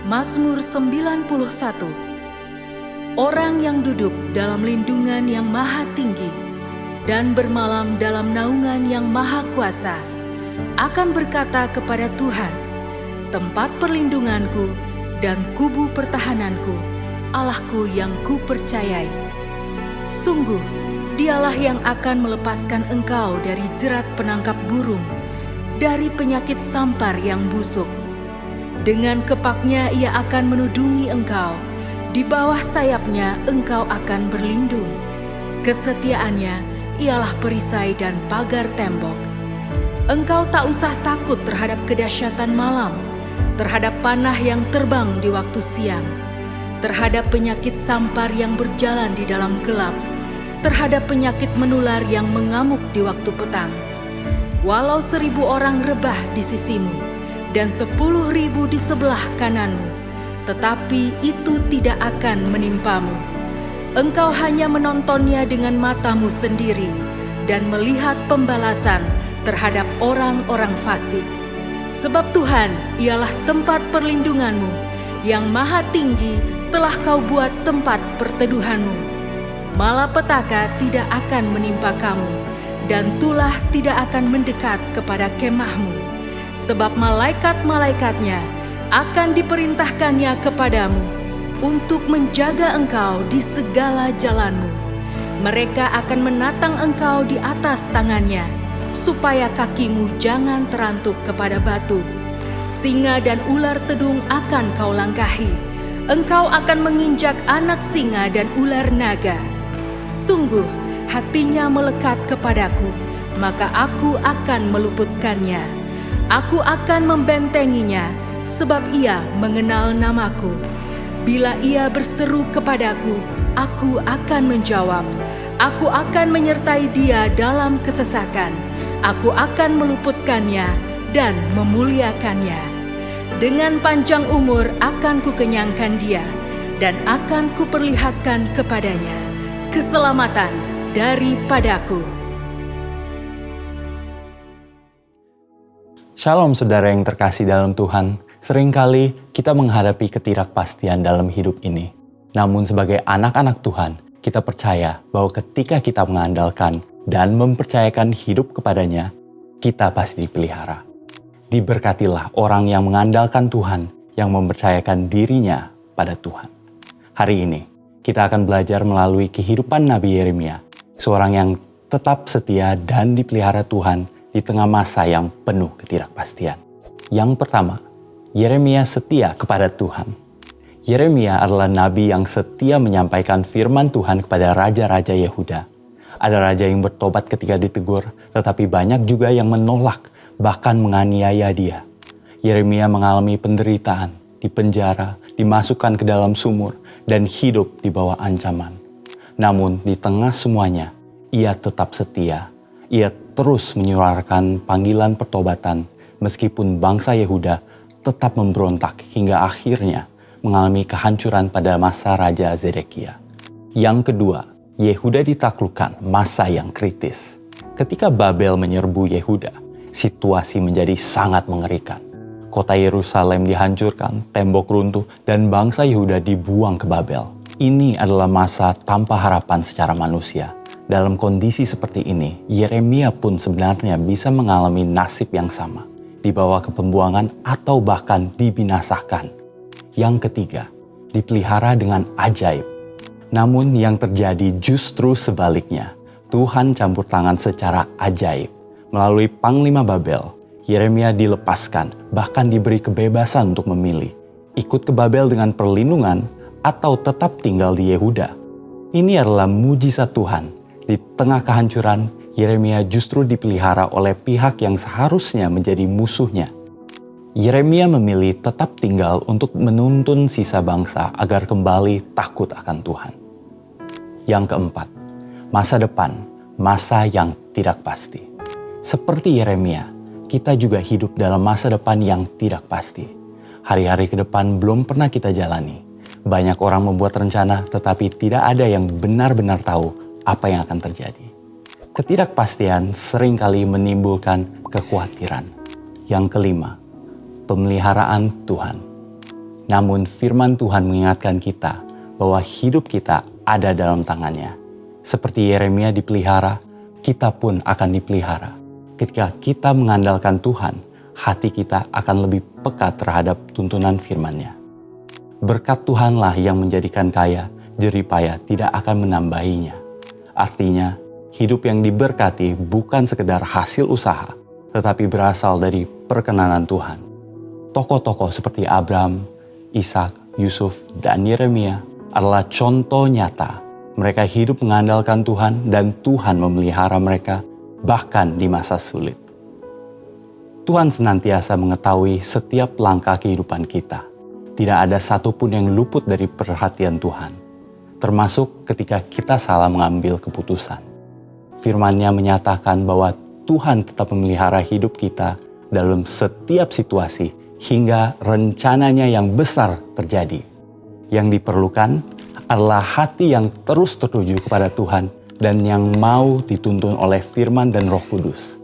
Mazmur 91. Orang yang duduk dalam lindungan yang maha tinggi dan bermalam dalam naungan yang maha kuasa akan berkata kepada Tuhan, tempat perlindunganku dan kubu pertahananku, Allahku yang kupercayai. Sungguh, Dialah yang akan melepaskan engkau dari jerat penangkap burung, dari penyakit sampar yang busuk. Dengan kepaknya Ia akan menudungi engkau, di bawah sayapnya engkau akan berlindung. Kesetiaannya ialah perisai dan pagar tembok. Engkau tak usah takut terhadap kedahsyatan malam, terhadap panah yang terbang di waktu siang, terhadap penyakit sampar yang berjalan di dalam gelap, terhadap penyakit menular yang mengamuk di waktu petang. Walau 1.000 orang rebah di sisimu dan 10.000 di sebelah kananmu, tetapi itu tidak akan menimpamu. Engkau hanya menontonnya dengan matamu sendiri dan melihat pembalasan terhadap orang-orang fasik. Sebab Tuhan ialah tempat perlindunganmu, yang maha tinggi telah kau buat tempat perteduhanmu. Malapetaka tidak akan menimpa kamu, dan tulah tidak akan mendekat kepada kemahmu. Sebab malaikat-malaikatnya akan diperintahkannya kepadamu untuk menjaga engkau di segala jalanmu. Mereka akan menatang engkau di atas tangannya, supaya kakimu jangan terantuk kepada batu. Singa dan ular tedung akan kau langkahi. Engkau akan menginjak anak singa dan ular naga. Sungguh, hatinya melekat kepadaku, maka aku akan meluputkannya. Aku akan membentenginya, sebab ia mengenal namaku. Bila ia berseru kepadaku, aku akan menjawab. Aku akan menyertai dia dalam kesesakan. Aku akan meluputkannya dan memuliakannya. Dengan panjang umur akan kukenyangkan dia, dan akan kuperlihatkan kepadanya keselamatan daripadaku. Shalom saudara yang terkasih dalam Tuhan. Seringkali kita menghadapi ketidakpastian dalam hidup ini. Namun sebagai anak-anak Tuhan, kita percaya bahwa ketika kita mengandalkan dan mempercayakan hidup kepadanya, kita pasti dipelihara. Diberkatilah orang yang mengandalkan Tuhan, yang mempercayakan dirinya pada Tuhan. Hari ini, kita akan belajar melalui kehidupan Nabi Yeremia, seorang yang tetap setia dan dipelihara Tuhan di tengah masa yang penuh ketidakpastian. Yang pertama, Yeremia setia kepada Tuhan. Yeremia adalah nabi yang setia menyampaikan firman Tuhan kepada raja-raja Yehuda. Ada raja yang bertobat ketika ditegur, tetapi banyak juga yang menolak, bahkan menganiaya dia. Yeremia mengalami penderitaan, dipenjara, dimasukkan ke dalam sumur, dan hidup di bawah ancaman. Namun di tengah semuanya, ia tetap setia. Ia terus menyuarakan panggilan pertobatan, meskipun bangsa Yehuda tetap memberontak hingga akhirnya mengalami kehancuran pada masa Raja Zedekia. Yang kedua, Yehuda ditaklukkan masa yang kritis. Ketika Babel menyerbu Yehuda, situasi menjadi sangat mengerikan. Kota Yerusalem dihancurkan, tembok runtuh, dan bangsa Yehuda dibuang ke Babel. Ini adalah masa tanpa harapan secara manusia. Dalam kondisi seperti ini, Yeremia pun sebenarnya bisa mengalami nasib yang sama, dibawa ke pembuangan atau bahkan dibinasakan. Yang ketiga, dipelihara dengan ajaib. Namun yang terjadi justru sebaliknya. Tuhan campur tangan secara ajaib. Melalui Panglima Babel, Yeremia dilepaskan, bahkan diberi kebebasan untuk memilih. Ikut ke Babel dengan perlindungan atau tetap tinggal di Yehuda. Ini adalah mujizat Tuhan. Di tengah kehancuran, Yeremia justru dipelihara oleh pihak yang seharusnya menjadi musuhnya. Yeremia memilih tetap tinggal untuk menuntun sisa bangsa agar kembali takut akan Tuhan. Yang keempat, masa depan, masa yang tidak pasti. Seperti Yeremia, kita juga hidup dalam masa depan yang tidak pasti. Hari-hari ke depan belum pernah kita jalani. Banyak orang membuat rencana, tetapi tidak ada yang benar-benar tahu apa yang akan terjadi. Ketidakpastian seringkali menimbulkan kekhawatiran. Yang kelima, pemeliharaan Tuhan. Namun firman Tuhan mengingatkan kita bahwa hidup kita ada dalam tangannya. Seperti Yeremia dipelihara, kita pun akan dipelihara. Ketika kita mengandalkan Tuhan, hati kita akan lebih peka terhadap tuntunan firman-Nya. Berkat Tuhanlah yang menjadikan kaya, jeripaya tidak akan menambahinya. Artinya, hidup yang diberkati bukan sekedar hasil usaha, tetapi berasal dari perkenanan Tuhan. Tokoh-tokoh seperti Abraham, Ishak, Yusuf, dan Yeremia adalah contoh nyata. Mereka hidup mengandalkan Tuhan dan Tuhan memelihara mereka bahkan di masa sulit. Tuhan senantiasa mengetahui setiap langkah kehidupan kita. Tidak ada satupun yang luput dari perhatian Tuhan, termasuk ketika kita salah mengambil keputusan. Firman-Nya menyatakan bahwa Tuhan tetap memelihara hidup kita dalam setiap situasi hingga rencananya yang besar terjadi. Yang diperlukan adalah hati yang terus tertuju kepada Tuhan dan yang mau dituntun oleh firman dan Roh Kudus.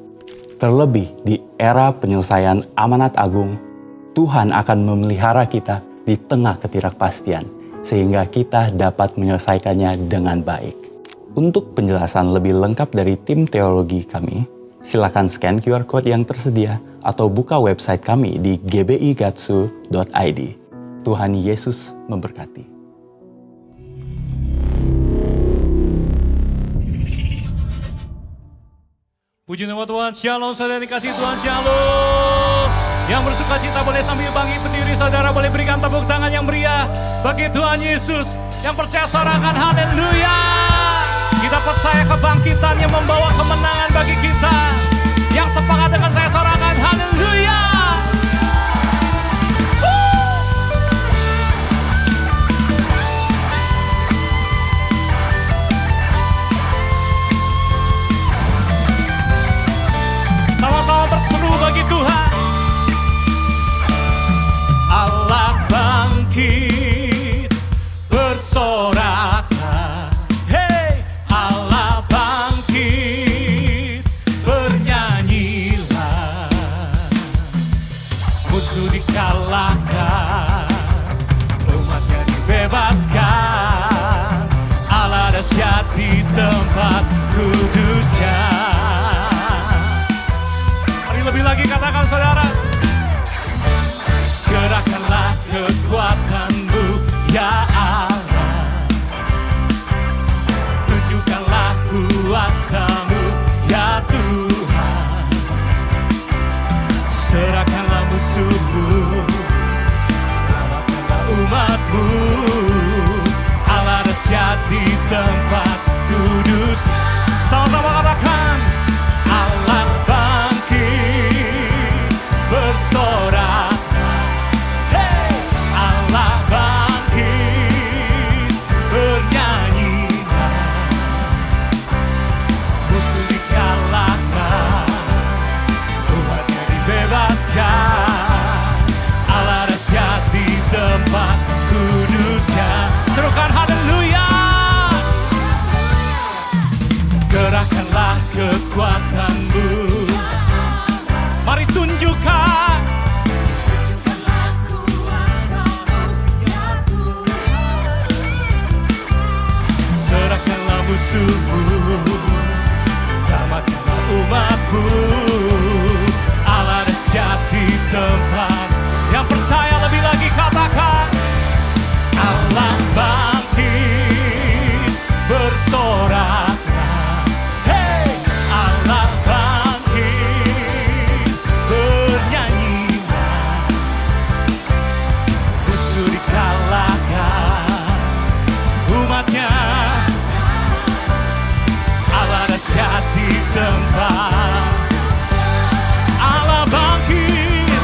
Terlebih di era penyelesaian amanat agung, Tuhan akan memelihara kita di tengah ketidakpastian, sehingga kita dapat menyelesaikannya dengan baik. Untuk penjelasan lebih lengkap dari tim teologi kami, silakan scan QR Code yang tersedia atau buka website kami di gbigatsu.id. Tuhan Yesus memberkati. Puji nama Tuhan, shalom saudara dikasih Tuhan, shalom. Yang bersuka cita boleh sambil bangkit berdiri, saudara boleh berikan tepuk tangan yang meriah bagi Tuhan Yesus. Yang percaya sorakan haleluya. Kita percaya kebangkitan yang membawa kemenangan bagi kita. Yang sepakat dengan saya sorakan haleluya. Sama-sama berseru bagi Tuhan. Allah bangkit bersoraklah. Hey, Allah bangkit bernyanyilah. Musuh dikalahkan, umatnya dibebaskan. Allah dahsyat di tempat kudusnya. Lebih lagi katakan saudara, gerakkanlah kekuatan-Mu ya Allah, tunjukkanlah kuasa-Mu ya Tuhan, serahkanlah musuh-Mu, selamatkanlah umat-Mu. Allah dahsyat di tempat kudus. Sama-sama katakan, Allah bersorak, hey, Allah bangkit bernyanyilah. Musuh dikalahkan, umatnya dibebaskan. Allah dahsyat di tempat kudusnya. Serukan haleluya. Gerakkanlah kekuatan-Mu, mari tunjukkan. Serahkanlah musuh-Mu, selamatkanlah umat-Mu. Allah dahsyat di tempat. Yang percaya lebih lagi katakan, Allah bangkit bersorak. Allah dahsyat di tempat. Allah bangkit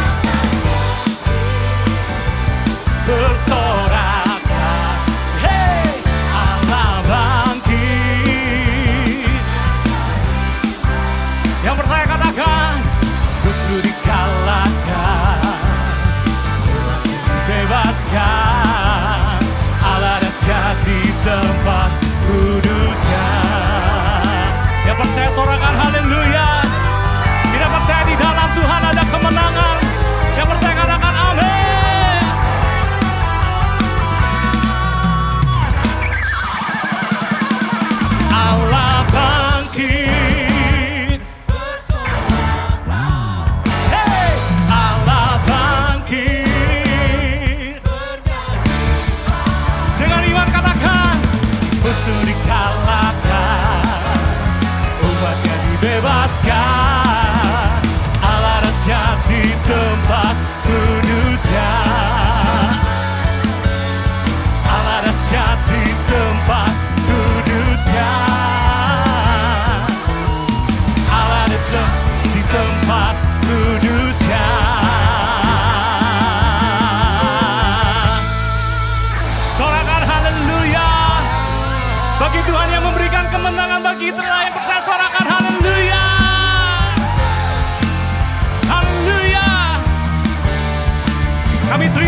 bersorak. Hey, Allah bangkit. Yang percaya katakan, musuh dikalahkan, dibebaskan. Allah dahsyat di tempat kudusnya. Yang percaya sorakan haleluya. Tidak percaya di dalam Tuhan ada kemenangan. Yang percaya katakan amin.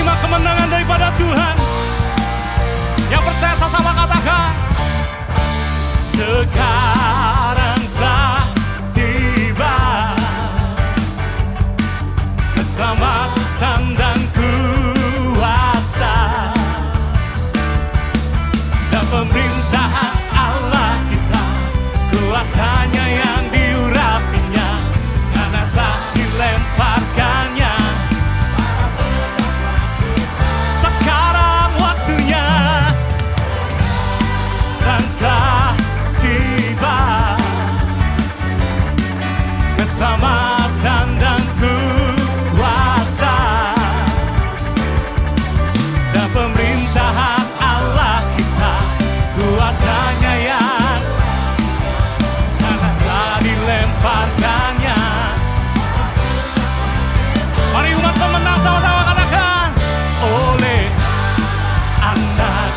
Terima kemenangan daripada Tuhan. Yang percaya sama katakan, sekarang telah tiba keselamatan dan kuasa dan pemerintahan Allah kita, kuasanya yang diurapinya karena telah dilemparkannya. Sekarang waktunya dan telah tiba keselamatan dan kuasa dan pemerintahan Allah kita, kuasanya yang karena telah dilemparkannya. Mari umat pemenang sama-sama katakan, oleh anak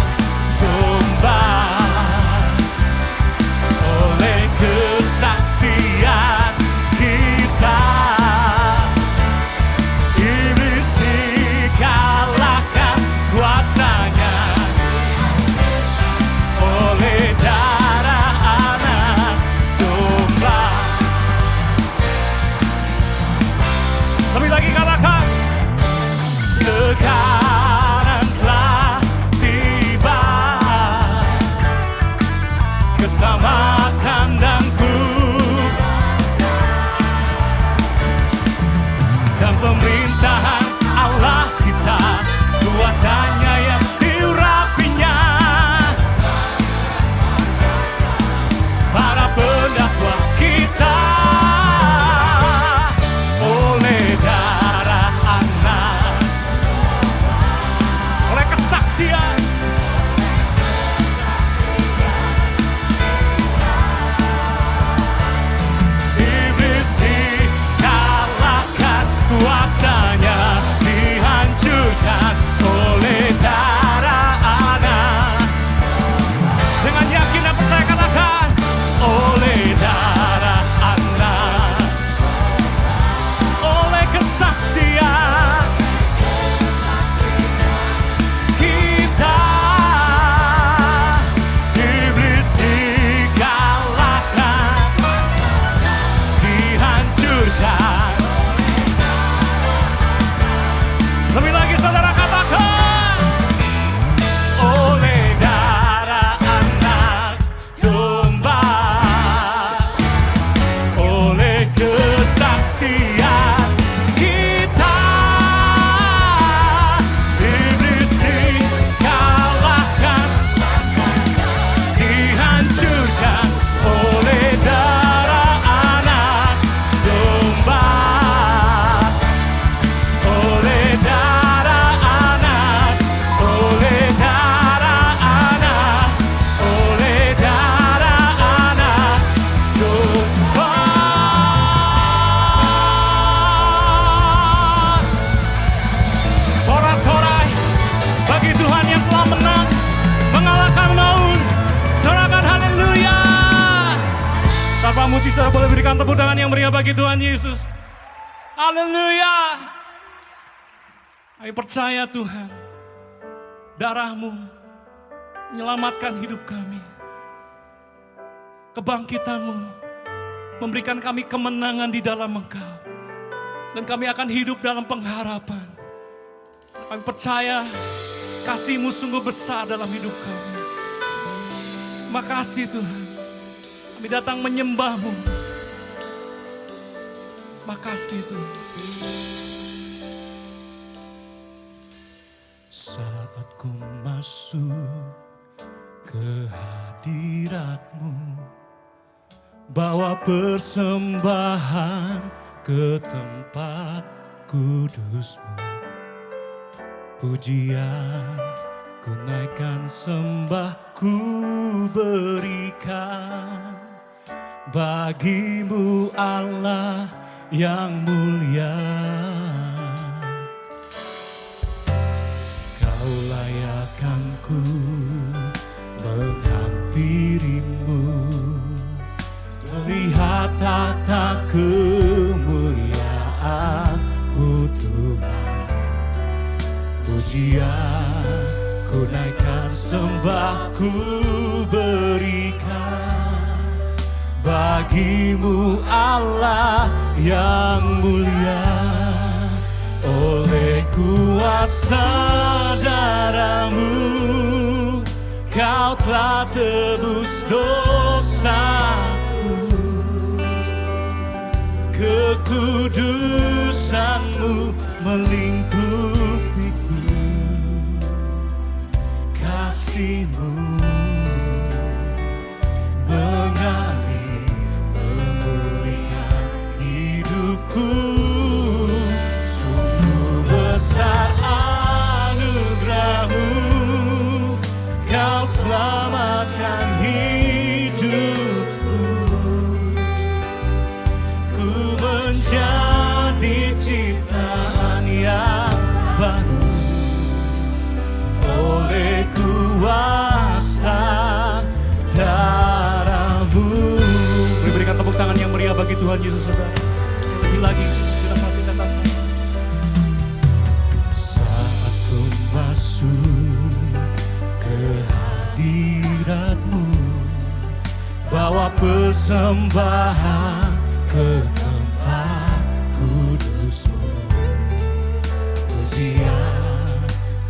domba, oleh kesaksian kita, iblis dikalahkan kuasanya, oleh darah anak domba. Lebih lagi katakan, sekarang telah tiba keselamatan dan dan pemerintahan Allah kita, kuasanya yang diurapinya para pendakwa kita, oleh darah anak, oleh kesaksian iblis dikalahkan, kuasanya dihancurkan oleh darah anak. Dengan yakin dan percaya katakan, oleh darah anak, oleh kesaksian kita, iblis dikalahkan, dihancurkan. Lebih lagi saudara katakan, oleh darah anak domba, oleh kesaksian kita, iblis dikalahkan, dihancurkan oleh darah anak domba, oleh darah anak, oleh darah anak, oleh darah anak domba. Sorak-sorai bagi Tuhan yang telah menang, mengalahkan maut. Sorakan haleluya. Tanpa musik, saudara boleh berikan tepuk tangan yang meriah bagi Tuhan Yesus. Haleluya. Kami percaya Tuhan, darah-Mu menyelamatkan hidup kami. Kebangkitan-Mu memberikan kami kemenangan di dalam Engkau. Dan kami akan hidup dalam pengharapan. Kami percaya kasih-Mu sungguh besar dalam hidup kami. Makasih Tuhan, kami datang menyembah-Mu. Makasih Tuhan. Saat ku masuk ke hadirat-Mu, bawa persembahan ke tempat kudus-Mu. Pujian ku naikkan, sembah ku berikan bagi-Mu Allah yang mulia. Kau layakkan ku menghampiri-Mu, melihat tata kemuliaan-Mu Tuhan. Pujian ku naikkan, sembah ku berikan bagimu Allah yang mulia. Oleh kuasa darah-Mu Kau telah tebus dosaku. Kekudusan-Mu melingkupiku. Kasih-Mu mengalir memulihkan hidupku. Sungguh besar anugerah-Mu, Kau selamatkan hidupku. Ku menjadi ciptaan yang baru oleh kuasa darah-Mu. Mari berikan tepuk tangan yang meriah bagi Tuhan Yesus, saudara. Lebih lagi, sudah saat dikatakan. Saat ku masuk ke hadirat-Mu, bawa persembahan ke tempat kudus-Mu. Pujian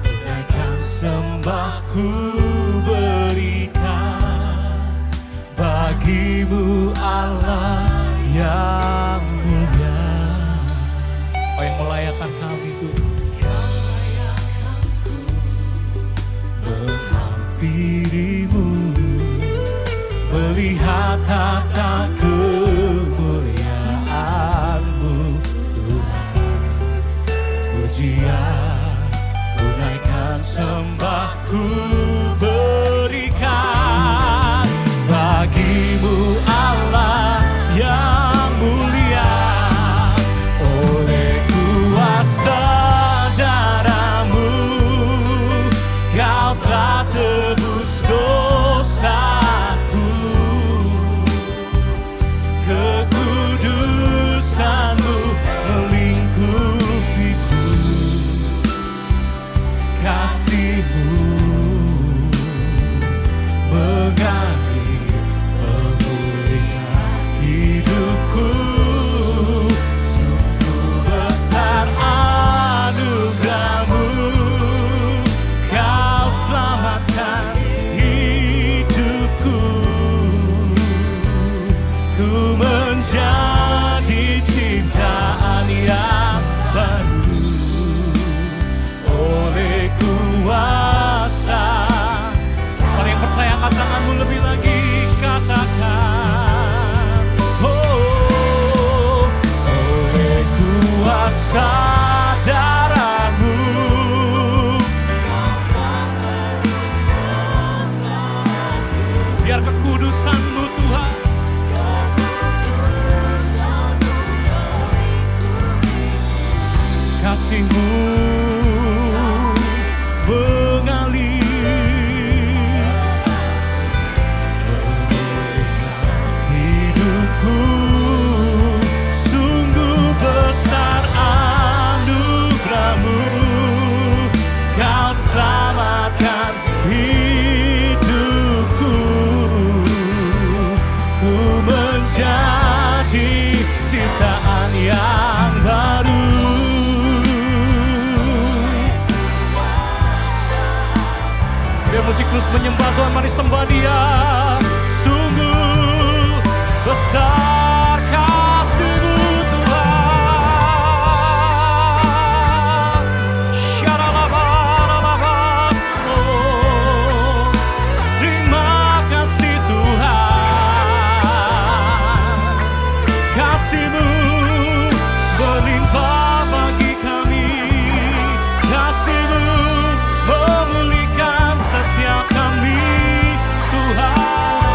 ku naikkan, sembah ku berikan bagimu Allah yang mulia. Oh, yang melayakkan kami Tuhan, menghampiri-Mu, melihat tata kemuliaan-Mu Tuhan. Pujian ku naikkan, sembah ku berikan bagimu Allah yang mulia. Oleh kuasa darah-Mu Kau telah tebus dosaku. Kekudusan-Mu melingkupiku. Kasih-Mu mengalir memulihkan hidupku. Sungguh besar anugerah-Mu, Kau selamatkan hidupku. Ku menjadi ciptaan yang baru oleh kuasa. Orang yang percaya angkat tanganmu lebih lagi, katakan, oh, oleh kuasa darah-Mu biar kekudusan-Mu Tuhan kasih-Mu mengalir memulihkan hidupku. Sungguh besar anugerah-Mu, Kau selamatkan hidupku. Ku menjadi ciptaan yang baru. Biar musik terus menyembah Tuhan, mari sembah Dia. Sungguh besar kasih-Mu Tuhan. Syaralabaralabar. Oh, terima kasih Tuhan. Kasih-Mu berlimpah bagi kami. Kasih-Mu memulihkan setiap kami Tuhan.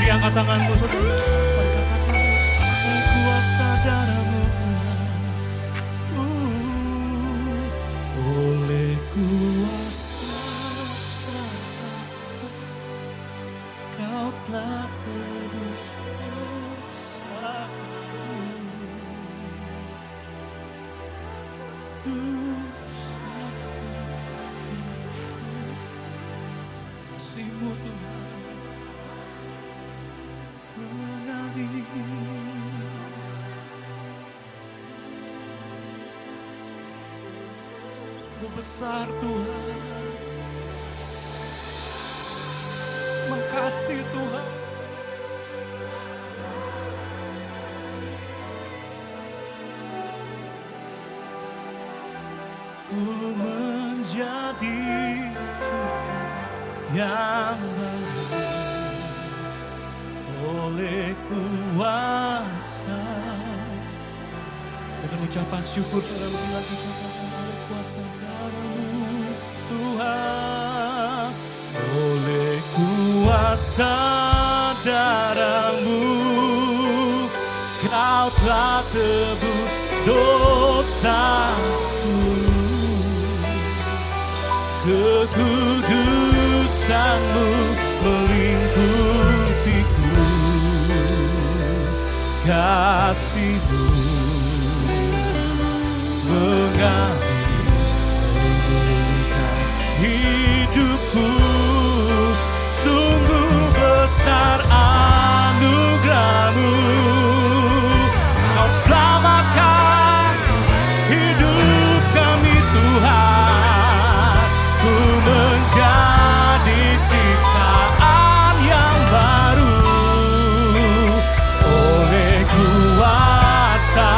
Istri angkat tanganmu saudara. Mari katakan, kuasa darahmu oleh kuasa kau telah tebus kasih-Mu Tuhan mengalir. Kau besar Tuhan, makasih Tuhan. Ku menjadi yang baru oleh kuasa. Dengan ucapan syukur saudara lebih lagi katakan oleh kuasa darah-Mu Tuhan, oleh kuasa darah-Mu Kau telah tebus dosaku. Kekudusan-Mu melingkupiku, kasih-Mu mengalir hidupku. Sungguh besar anugerah-Mu, Kau selamatkan hidup kami Tuhan. Ku menjadi ciptaan yang baru oleh kuasa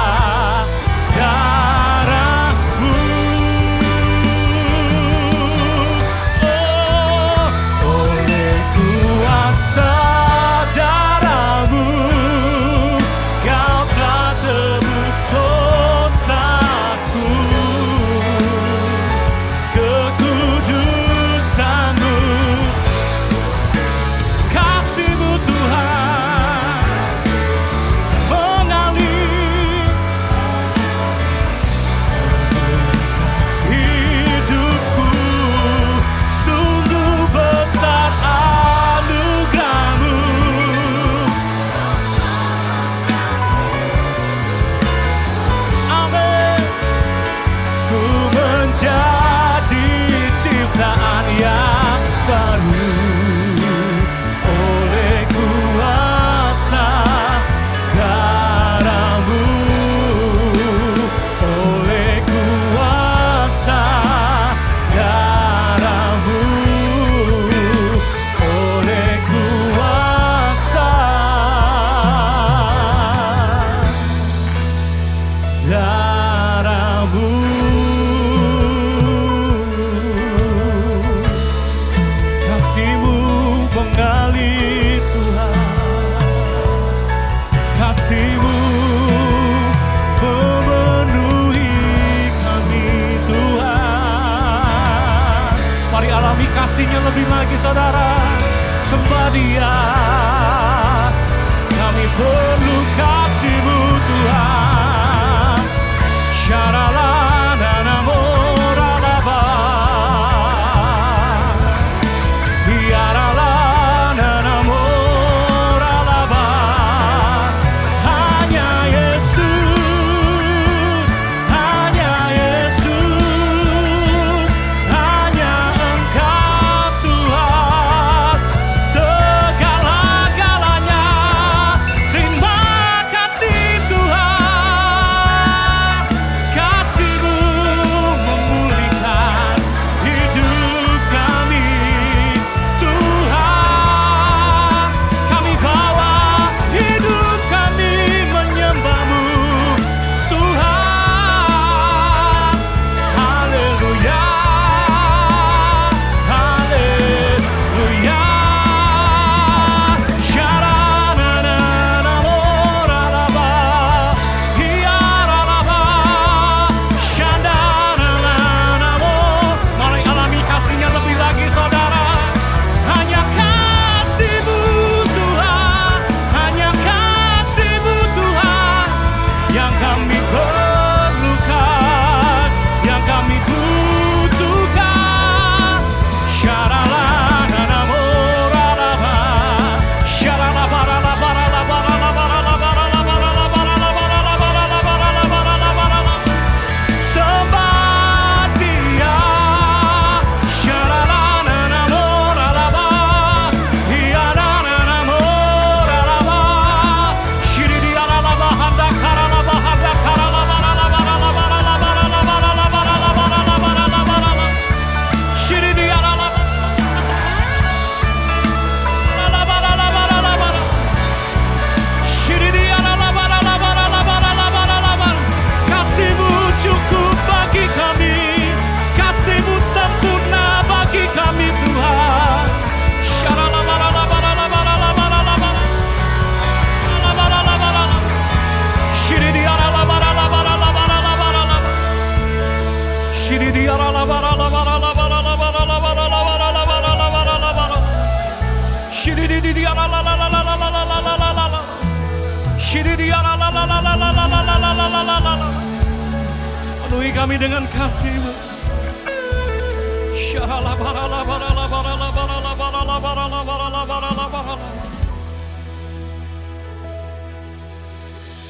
Penuhi kami dengan kasih-Mu.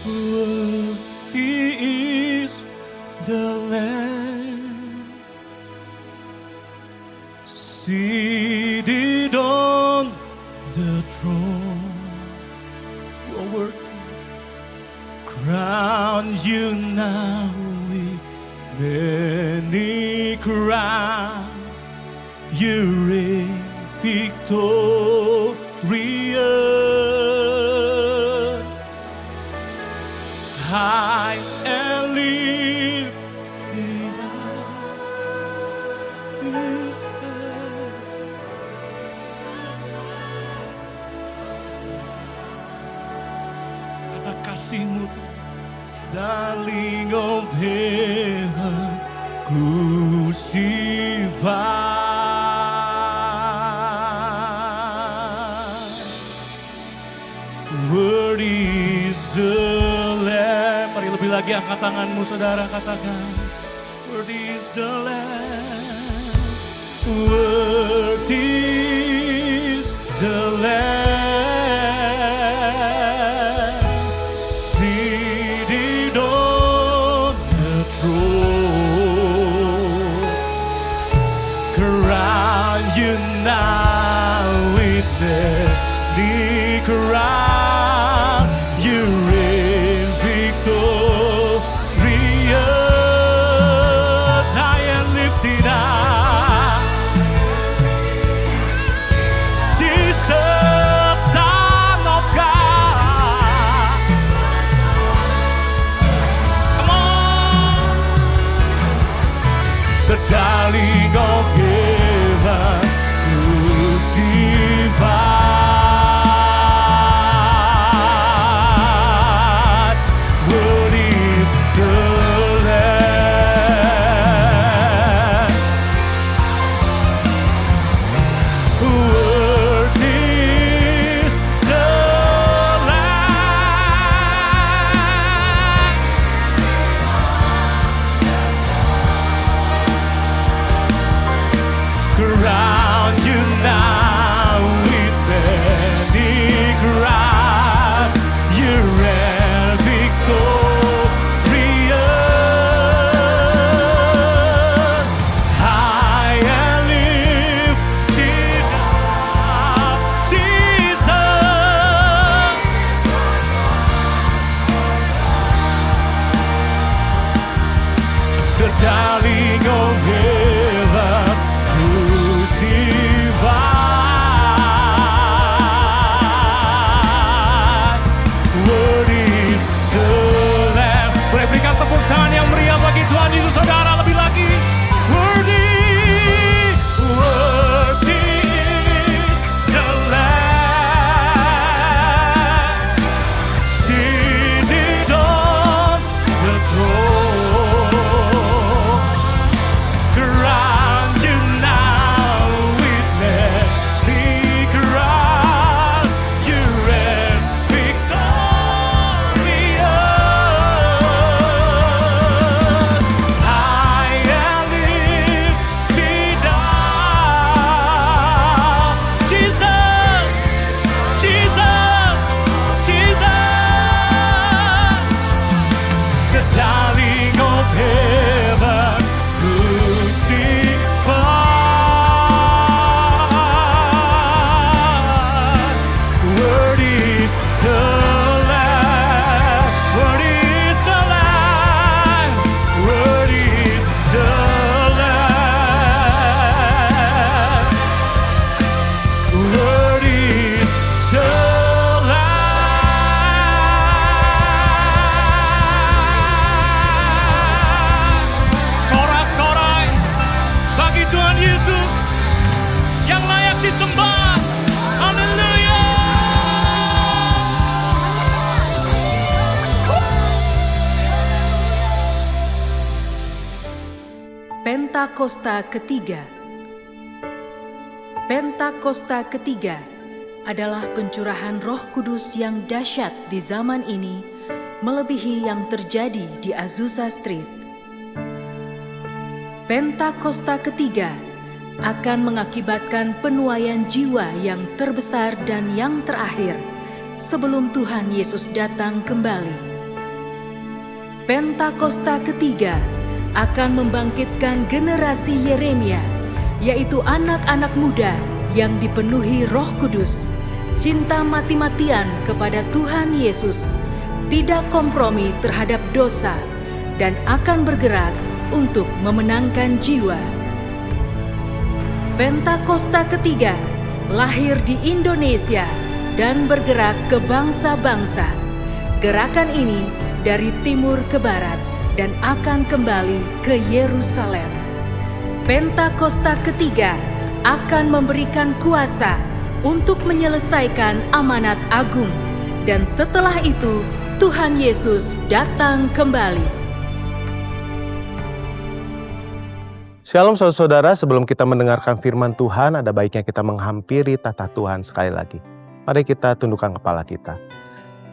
Worthy is the Lamb seated on the throne. Your word crown you now with many crowns. You reign victorious. High and lifted up His head. Karena kasih-Mu, darling of heaven, crucified. Word is the Lamb. Mari lebih lagi angkat tanganmu saudara, katakan Word is the Lamb. Word is the Lamb seated on the throne. Crown you now with the crown. You reign victorious. High and lifted up, Jesus, Son of God. Come on, the darling of heaven, crucified. What is the Lamb? What is the Lamb? Crown you now with many crown. You reign victorious. High and lifted up, Jesus. The darling of heaven, crucified. What is the Lamb? Boleh berikan tepuk tangan yang meriah bagi Tuhan Yesus, saudara, lebih lagi. Worthy is the Lamb seated on the throne. Crown you now with many crown. You reign victorious. High and lifted up, Jesus, Jesus, Jesus. The darling of heaven, crucified. Word is the Lamb. Word is the Lamb. Word is the Lamb. Word is the Lamb. Sorak-sorai bagi Tuhan Yesus yang layak disembah. Haleluya. Pentakosta ketiga. Pentakosta ketiga adalah pencurahan Roh Kudus yang dahsyat di zaman ini, melebihi yang terjadi di Azusa Street. Pentakosta ketiga akan mengakibatkan penuaian jiwa yang terbesar dan yang terakhir sebelum Tuhan Yesus datang kembali. Pentakosta ketiga akan membangkitkan generasi Yeremia, yaitu anak-anak muda yang dipenuhi Roh Kudus, cinta mati-matian kepada Tuhan Yesus, tidak kompromi terhadap dosa, dan akan bergerak untuk memenangkan jiwa. Pentakosta ketiga lahir di Indonesia dan bergerak ke bangsa-bangsa. Gerakan ini dari timur ke barat dan akan kembali ke Yerusalem. Pentakosta ketiga akan memberikan kuasa untuk menyelesaikan amanat agung, dan setelah itu Tuhan Yesus datang kembali. Shalom saudara-saudara, sebelum kita mendengarkan firman Tuhan, ada baiknya kita menghampiri tahta Tuhan sekali lagi. Mari kita tundukkan kepala kita.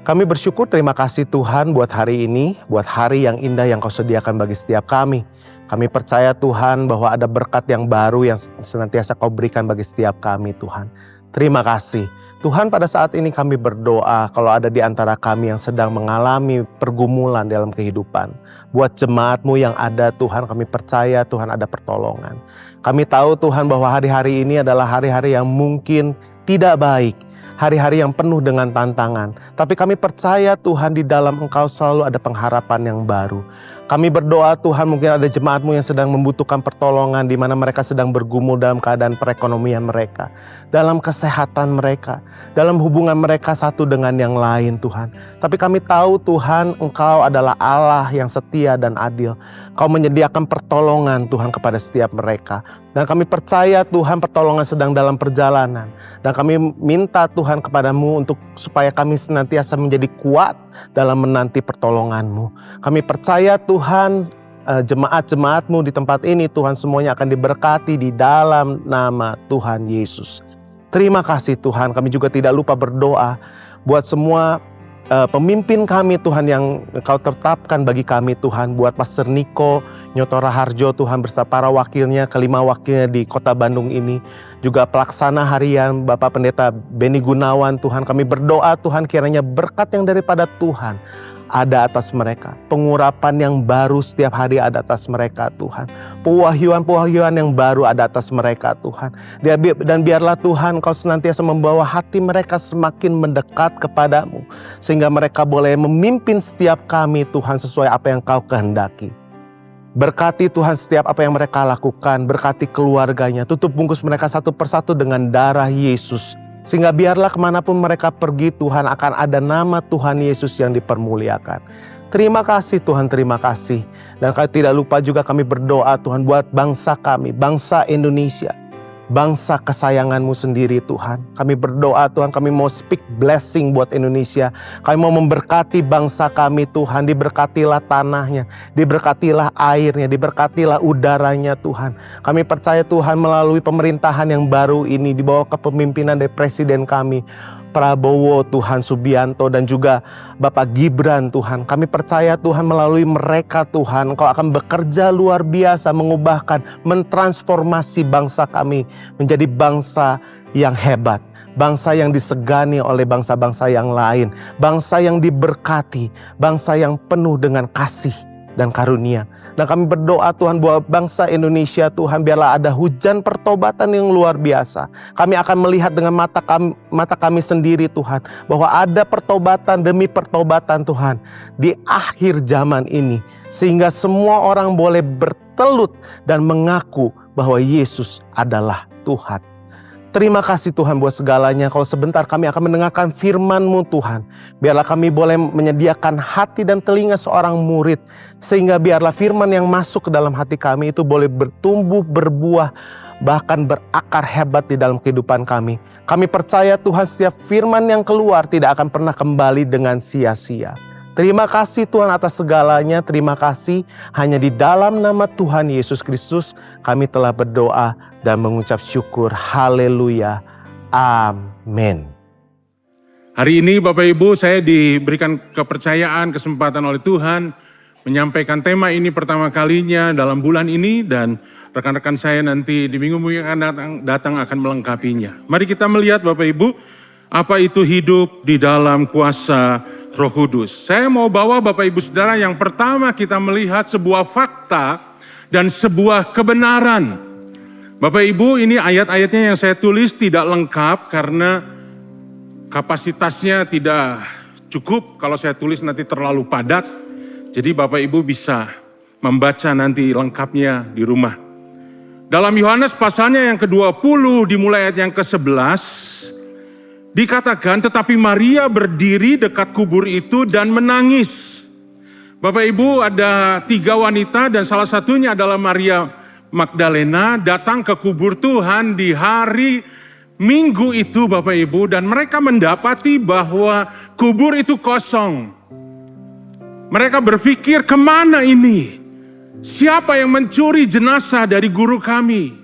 Kami bersyukur, terima kasih Tuhan buat hari ini, buat hari yang indah yang Kau sediakan bagi setiap kami. Kami percaya Tuhan bahwa ada berkat yang baru yang senantiasa Kau berikan bagi setiap kami Tuhan. Terima kasih. Tuhan, pada saat ini kami berdoa kalau ada di antara kami yang sedang mengalami pergumulan dalam kehidupan. Buat jemaat-Mu yang ada Tuhan, kami percaya Tuhan ada pertolongan. Kami tahu Tuhan bahwa hari-hari ini adalah hari-hari yang mungkin tidak baik. Hari-hari yang penuh dengan tantangan. Tapi kami percaya Tuhan di dalam Engkau selalu ada pengharapan yang baru. Kami berdoa Tuhan, mungkin ada jemaat-Mu yang sedang membutuhkan pertolongan, di mana mereka sedang bergumul dalam keadaan perekonomian mereka, dalam kesehatan mereka, dalam hubungan mereka satu dengan yang lain Tuhan. Tapi kami tahu Tuhan, Engkau adalah Allah yang setia dan adil. Kau menyediakan pertolongan Tuhan kepada setiap mereka. Dan kami percaya Tuhan pertolongan sedang dalam perjalanan. Dan kami minta Tuhan kepadamu untuk supaya kami senantiasa menjadi kuat dalam menanti pertolongan-Mu. Kami percaya Tuhan jemaat-jemaat-Mu di tempat ini Tuhan semuanya akan diberkati di dalam nama Tuhan Yesus. Terima kasih Tuhan, kami juga tidak lupa berdoa buat semua pemimpin kami Tuhan yang Kau tetapkan bagi kami Tuhan, buat Pastor Niko Nyotora Harjo Tuhan bersama para wakilnya, kelima wakilnya di kota Bandung ini, juga pelaksana harian Bapak Pendeta Beni Gunawan Tuhan. Kami berdoa Tuhan kiranya berkat yang daripada Tuhan ada atas mereka, pengurapan yang baru setiap hari ada atas mereka Tuhan, pewahyuan yang baru ada atas mereka Tuhan. Dan biarlah Tuhan Kau senantiasa membawa hati mereka semakin mendekat kepadamu, sehingga mereka boleh memimpin setiap kami Tuhan sesuai apa yang Kau kehendaki. Berkati Tuhan setiap apa yang mereka lakukan, berkati keluarganya, tutup bungkus mereka satu persatu dengan darah Yesus. Sehingga biarlah kemanapun mereka pergi Tuhan akan ada nama Tuhan Yesus yang dipermuliakan. Terima kasih Tuhan, terima kasih. Dan kami tidak lupa juga kami berdoa Tuhan buat bangsa kami, bangsa Indonesia. Bangsa kesayangan-Mu sendiri Tuhan. Kami berdoa Tuhan, kami mau speak blessing buat Indonesia. Kami mau memberkati bangsa kami Tuhan. Diberkatilah tanahnya, diberkatilah airnya, diberkatilah udaranya Tuhan. Kami percaya Tuhan melalui pemerintahan yang baru ini, di bawah kepemimpinan dari Presiden kami Prabowo Tuhan Subianto dan juga Bapak Gibran Tuhan. Kami percaya Tuhan melalui mereka Tuhan Engkau akan bekerja luar biasa, mengubahkan, mentransformasi bangsa kami menjadi bangsa yang hebat, bangsa yang disegani oleh bangsa-bangsa yang lain, bangsa yang diberkati, bangsa yang penuh dengan kasih dan karunia. Dan kami berdoa Tuhan buat bangsa Indonesia Tuhan, biarlah ada hujan pertobatan yang luar biasa. Kami akan melihat dengan mata kami sendiri Tuhan, bahwa ada pertobatan demi pertobatan Tuhan di akhir zaman ini. Sehingga semua orang boleh bertelut dan mengaku bahwa Yesus adalah Tuhan. Terima kasih Tuhan buat segalanya. Kalau sebentar kami akan mendengarkan firman-Mu Tuhan. Biarlah kami boleh menyediakan hati dan telinga seorang murid. Sehingga biarlah firman yang masuk ke dalam hati kami itu boleh bertumbuh, berbuah, bahkan berakar hebat di dalam kehidupan kami. Kami percaya Tuhan setiap firman yang keluar tidak akan pernah kembali dengan sia-sia. Terima kasih Tuhan atas segalanya. Terima kasih hanya di dalam nama Tuhan Yesus Kristus kami telah berdoa dan mengucap syukur. Haleluya. Amin. Hari ini Bapak Ibu saya diberikan kepercayaan, kesempatan oleh Tuhan menyampaikan tema ini pertama kalinya dalam bulan ini dan rekan-rekan saya nanti di minggu-minggu yang akan datang akan melengkapinya. Mari kita melihat Bapak Ibu, apa itu hidup di dalam kuasa Roh Kudus. Saya mau bawa Bapak Ibu Saudara yang pertama kita melihat sebuah fakta dan sebuah kebenaran. Bapak Ibu, ini ayat-ayatnya yang saya tulis tidak lengkap karena kapasitasnya tidak cukup, kalau saya tulis nanti terlalu padat. Jadi Bapak Ibu bisa membaca nanti lengkapnya di rumah. Dalam Yohanes pasalnya yang ke-20 dimulai ayat yang ke-11. Dikatakan tetapi Maria berdiri dekat kubur itu dan menangis. Bapak Ibu ada 3 wanita dan salah satunya adalah Maria Magdalena datang ke kubur Tuhan di hari Minggu itu Bapak Ibu, dan mereka mendapati bahwa kubur itu kosong. Mereka berpikir, kemana ini? Siapa yang mencuri jenazah dari guru kami?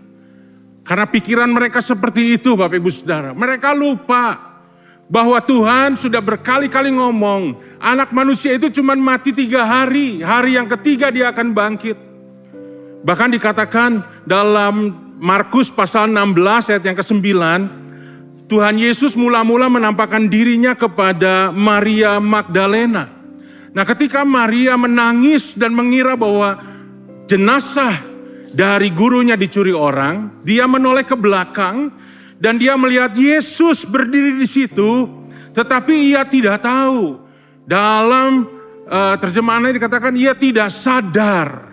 Karena pikiran mereka seperti itu Bapak Ibu Saudara. Mereka lupa bahwa Tuhan sudah berkali-kali ngomong, anak manusia itu cuma mati 3 hari. Hari yang ketiga dia akan bangkit. Bahkan dikatakan dalam Markus pasal 16 ayat yang ke-9, Tuhan Yesus mula-mula menampakkan dirinya kepada Maria Magdalena. Nah, ketika Maria menangis dan mengira bahwa jenazah dari gurunya dicuri orang, dia menoleh ke belakang dan dia melihat Yesus berdiri di situ, tetapi ia tidak tahu. Dalam terjemahannya dikatakan ia tidak sadar,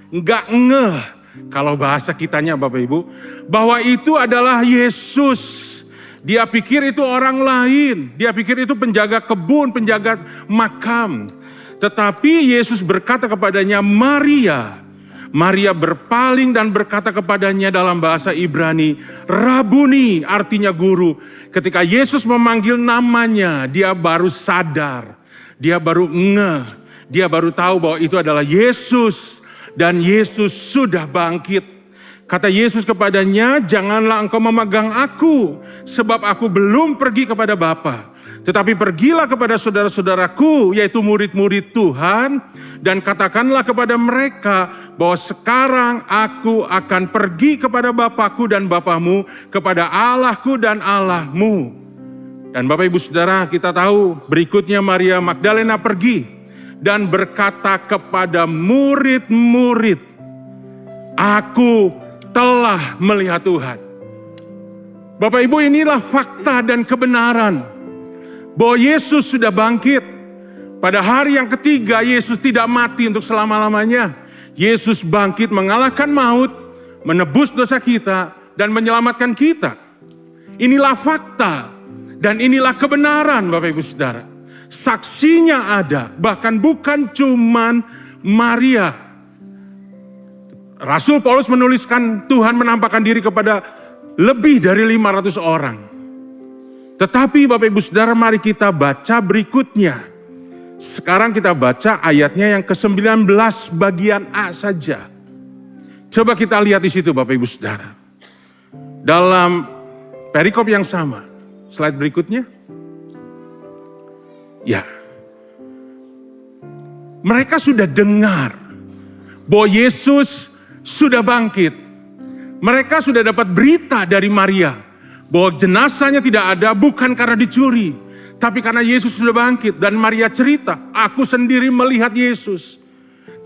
enggak ngeh. Kalau bahasa kitanya Bapak Ibu, bahwa itu adalah Yesus. Dia pikir itu orang lain, dia pikir itu penjaga kebun, penjaga makam. Tetapi Yesus berkata kepadanya, Maria. Maria berpaling dan berkata kepadanya dalam bahasa Ibrani, Rabuni, artinya guru. Ketika Yesus memanggil namanya, dia baru sadar, dia baru ngeh, dia baru tahu bahwa itu adalah Yesus. Dan Yesus sudah bangkit. Kata Yesus kepadanya, janganlah engkau memegang aku, sebab aku belum pergi kepada Bapa. Tetapi pergilah kepada saudara-saudaraku, yaitu murid-murid Tuhan, dan katakanlah kepada mereka bahwa sekarang aku akan pergi kepada Bapakku dan Bapamu, kepada Allahku dan Allahmu. Dan Bapak Ibu Saudara, kita tahu berikutnya Maria Magdalena pergi dan berkata kepada murid-murid, aku telah melihat Tuhan. Bapak Ibu, inilah fakta dan kebenaran bahwa Yesus sudah bangkit. Pada hari yang ketiga Yesus tidak mati untuk selama-lamanya. Yesus bangkit mengalahkan maut, menebus dosa kita dan menyelamatkan kita. Inilah fakta dan inilah kebenaran Bapak Ibu Saudara. Saksinya ada, bahkan bukan cuman Maria. Rasul Paulus menuliskan Tuhan menampakkan diri kepada lebih dari 500 orang. Tetapi Bapak Ibu Saudara, mari kita baca berikutnya. Sekarang kita baca ayatnya yang ke-19 bagian A saja. Coba kita lihat di situ Bapak Ibu Saudara. Dalam perikop yang sama, slide berikutnya. Ya, mereka sudah dengar bahwa Yesus sudah bangkit. Mereka sudah dapat berita dari Maria bahwa jenazahnya tidak ada bukan karena dicuri, tapi karena Yesus sudah bangkit. Dan Maria cerita, aku sendiri melihat Yesus.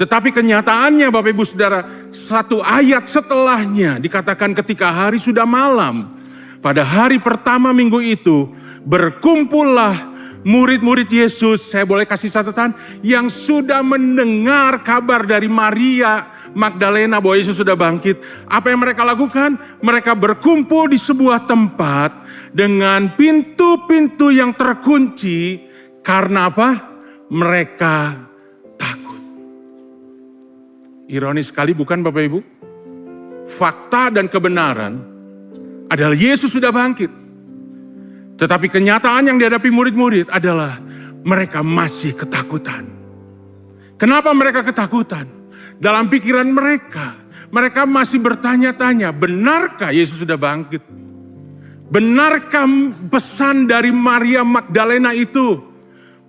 Tetapi kenyataannya Bapak Ibu Saudara, 1 ayat setelahnya dikatakan ketika hari sudah malam, pada hari pertama minggu itu berkumpullah murid-murid Yesus, saya boleh kasih catatan, yang sudah mendengar kabar dari Maria Magdalena bahwa Yesus sudah bangkit. Apa yang mereka lakukan? Mereka berkumpul di sebuah tempat dengan pintu-pintu yang terkunci. Karena apa? Mereka takut. Ironis sekali bukan Bapak Ibu? Fakta dan kebenaran adalah Yesus sudah bangkit. Tetapi kenyataan yang dihadapi murid-murid adalah mereka masih ketakutan. Kenapa mereka ketakutan? Dalam pikiran mereka masih bertanya-tanya, benarkah Yesus sudah bangkit? Benarkah pesan dari Maria Magdalena itu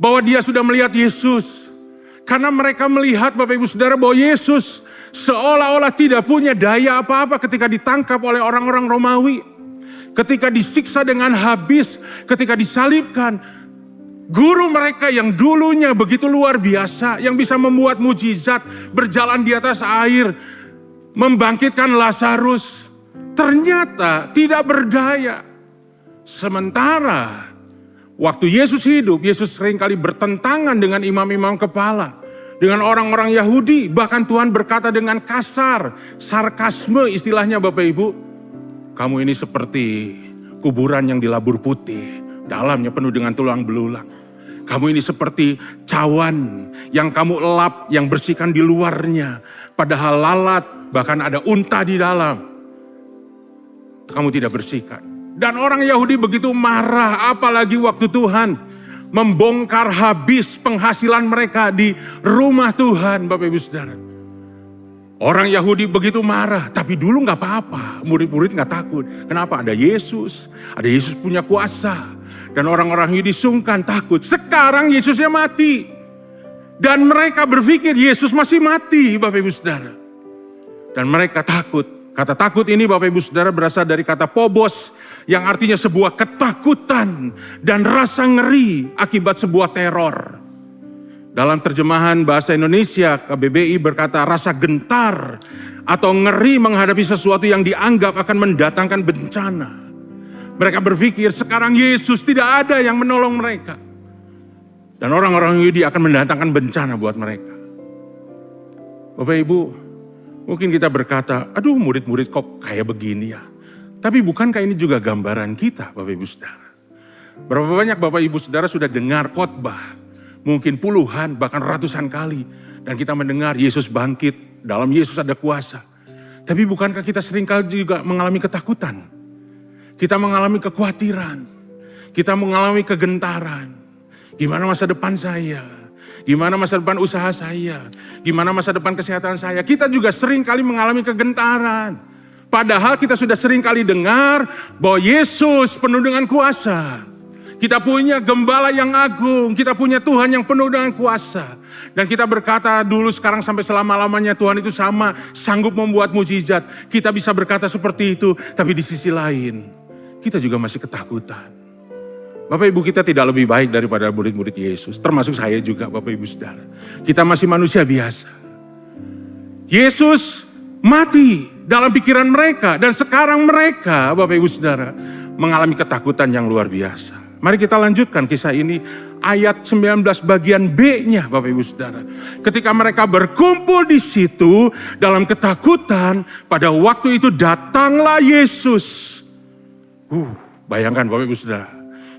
bahwa dia sudah melihat Yesus? Karena mereka melihat Bapak Ibu Saudara bahwa Yesus seolah-olah tidak punya daya apa-apa ketika ditangkap oleh orang-orang Romawi. Ketika disiksa dengan habis, ketika disalibkan. Guru mereka yang dulunya begitu luar biasa, yang bisa membuat mujizat, berjalan di atas air, membangkitkan Lazarus, ternyata tidak berdaya. Sementara waktu Yesus hidup, Yesus seringkali bertentangan dengan imam-imam kepala, dengan orang-orang Yahudi. Bahkan Tuhan berkata dengan kasar, sarkasme istilahnya Bapak Ibu. Kamu ini seperti kuburan yang dilabur putih, dalamnya penuh dengan tulang belulang. Kamu ini seperti cawan yang kamu elap, yang bersihkan di luarnya. Padahal lalat, bahkan ada unta di dalam. Kamu tidak bersihkan. Dan orang Yahudi begitu marah, apalagi waktu Tuhan membongkar habis penghasilan mereka di rumah Tuhan, Bapak Ibu Saudara. Orang Yahudi begitu marah, tapi dulu gak apa-apa, murid-murid gak takut. Kenapa? Ada Yesus punya kuasa. Dan orang-orang Yahudi sungkan, takut. Sekarang Yesusnya mati. Dan mereka berpikir Yesus masih mati, Bapak Ibu Saudara. Dan mereka takut. Kata takut ini Bapak Ibu Saudara berasal dari kata phobos, yang artinya sebuah ketakutan dan rasa ngeri akibat sebuah teror. Dalam terjemahan bahasa Indonesia, KBBI berkata rasa gentar atau ngeri menghadapi sesuatu yang dianggap akan mendatangkan bencana. Mereka berpikir sekarang Yesus tidak ada yang menolong mereka. Dan orang-orang Yahudi akan mendatangkan bencana buat mereka. Bapak Ibu, mungkin kita berkata, aduh murid-murid kok kayak begini ya. Tapi bukankah ini juga gambaran kita Bapak Ibu Saudara? Berapa banyak Bapak Ibu Saudara sudah dengar khotbah, mungkin puluhan bahkan ratusan kali. Dan kita mendengar Yesus bangkit, dalam Yesus ada kuasa. Tapi bukankah kita seringkali juga mengalami ketakutan? Kita mengalami kekhawatiran, kita mengalami kegentaran. Gimana masa depan saya? Gimana masa depan usaha saya? Gimana masa depan kesehatan saya? Kita juga seringkali mengalami kegentaran. Padahal kita sudah sering kali dengar bahwa Yesus penuh dengan kuasa. Kita punya gembala yang agung, kita punya Tuhan yang penuh dengan kuasa. Dan kita berkata dulu, sekarang sampai selama-lamanya Tuhan itu sama, sanggup membuat mujizat. Kita bisa berkata seperti itu, tapi di sisi lain kita juga masih ketakutan. Bapak Ibu, kita tidak lebih baik daripada murid-murid Yesus, termasuk saya juga Bapak Ibu Saudara. Kita masih manusia biasa. Yesus mati dalam pikiran mereka, dan sekarang mereka Bapak Ibu Saudara mengalami ketakutan yang luar biasa. Mari kita lanjutkan kisah ini, ayat 19 bagian B-nya Bapak Ibu Saudara. Ketika mereka berkumpul di situ dalam ketakutan, pada waktu itu datanglah Yesus. Bayangkan Bapak Ibu Saudara,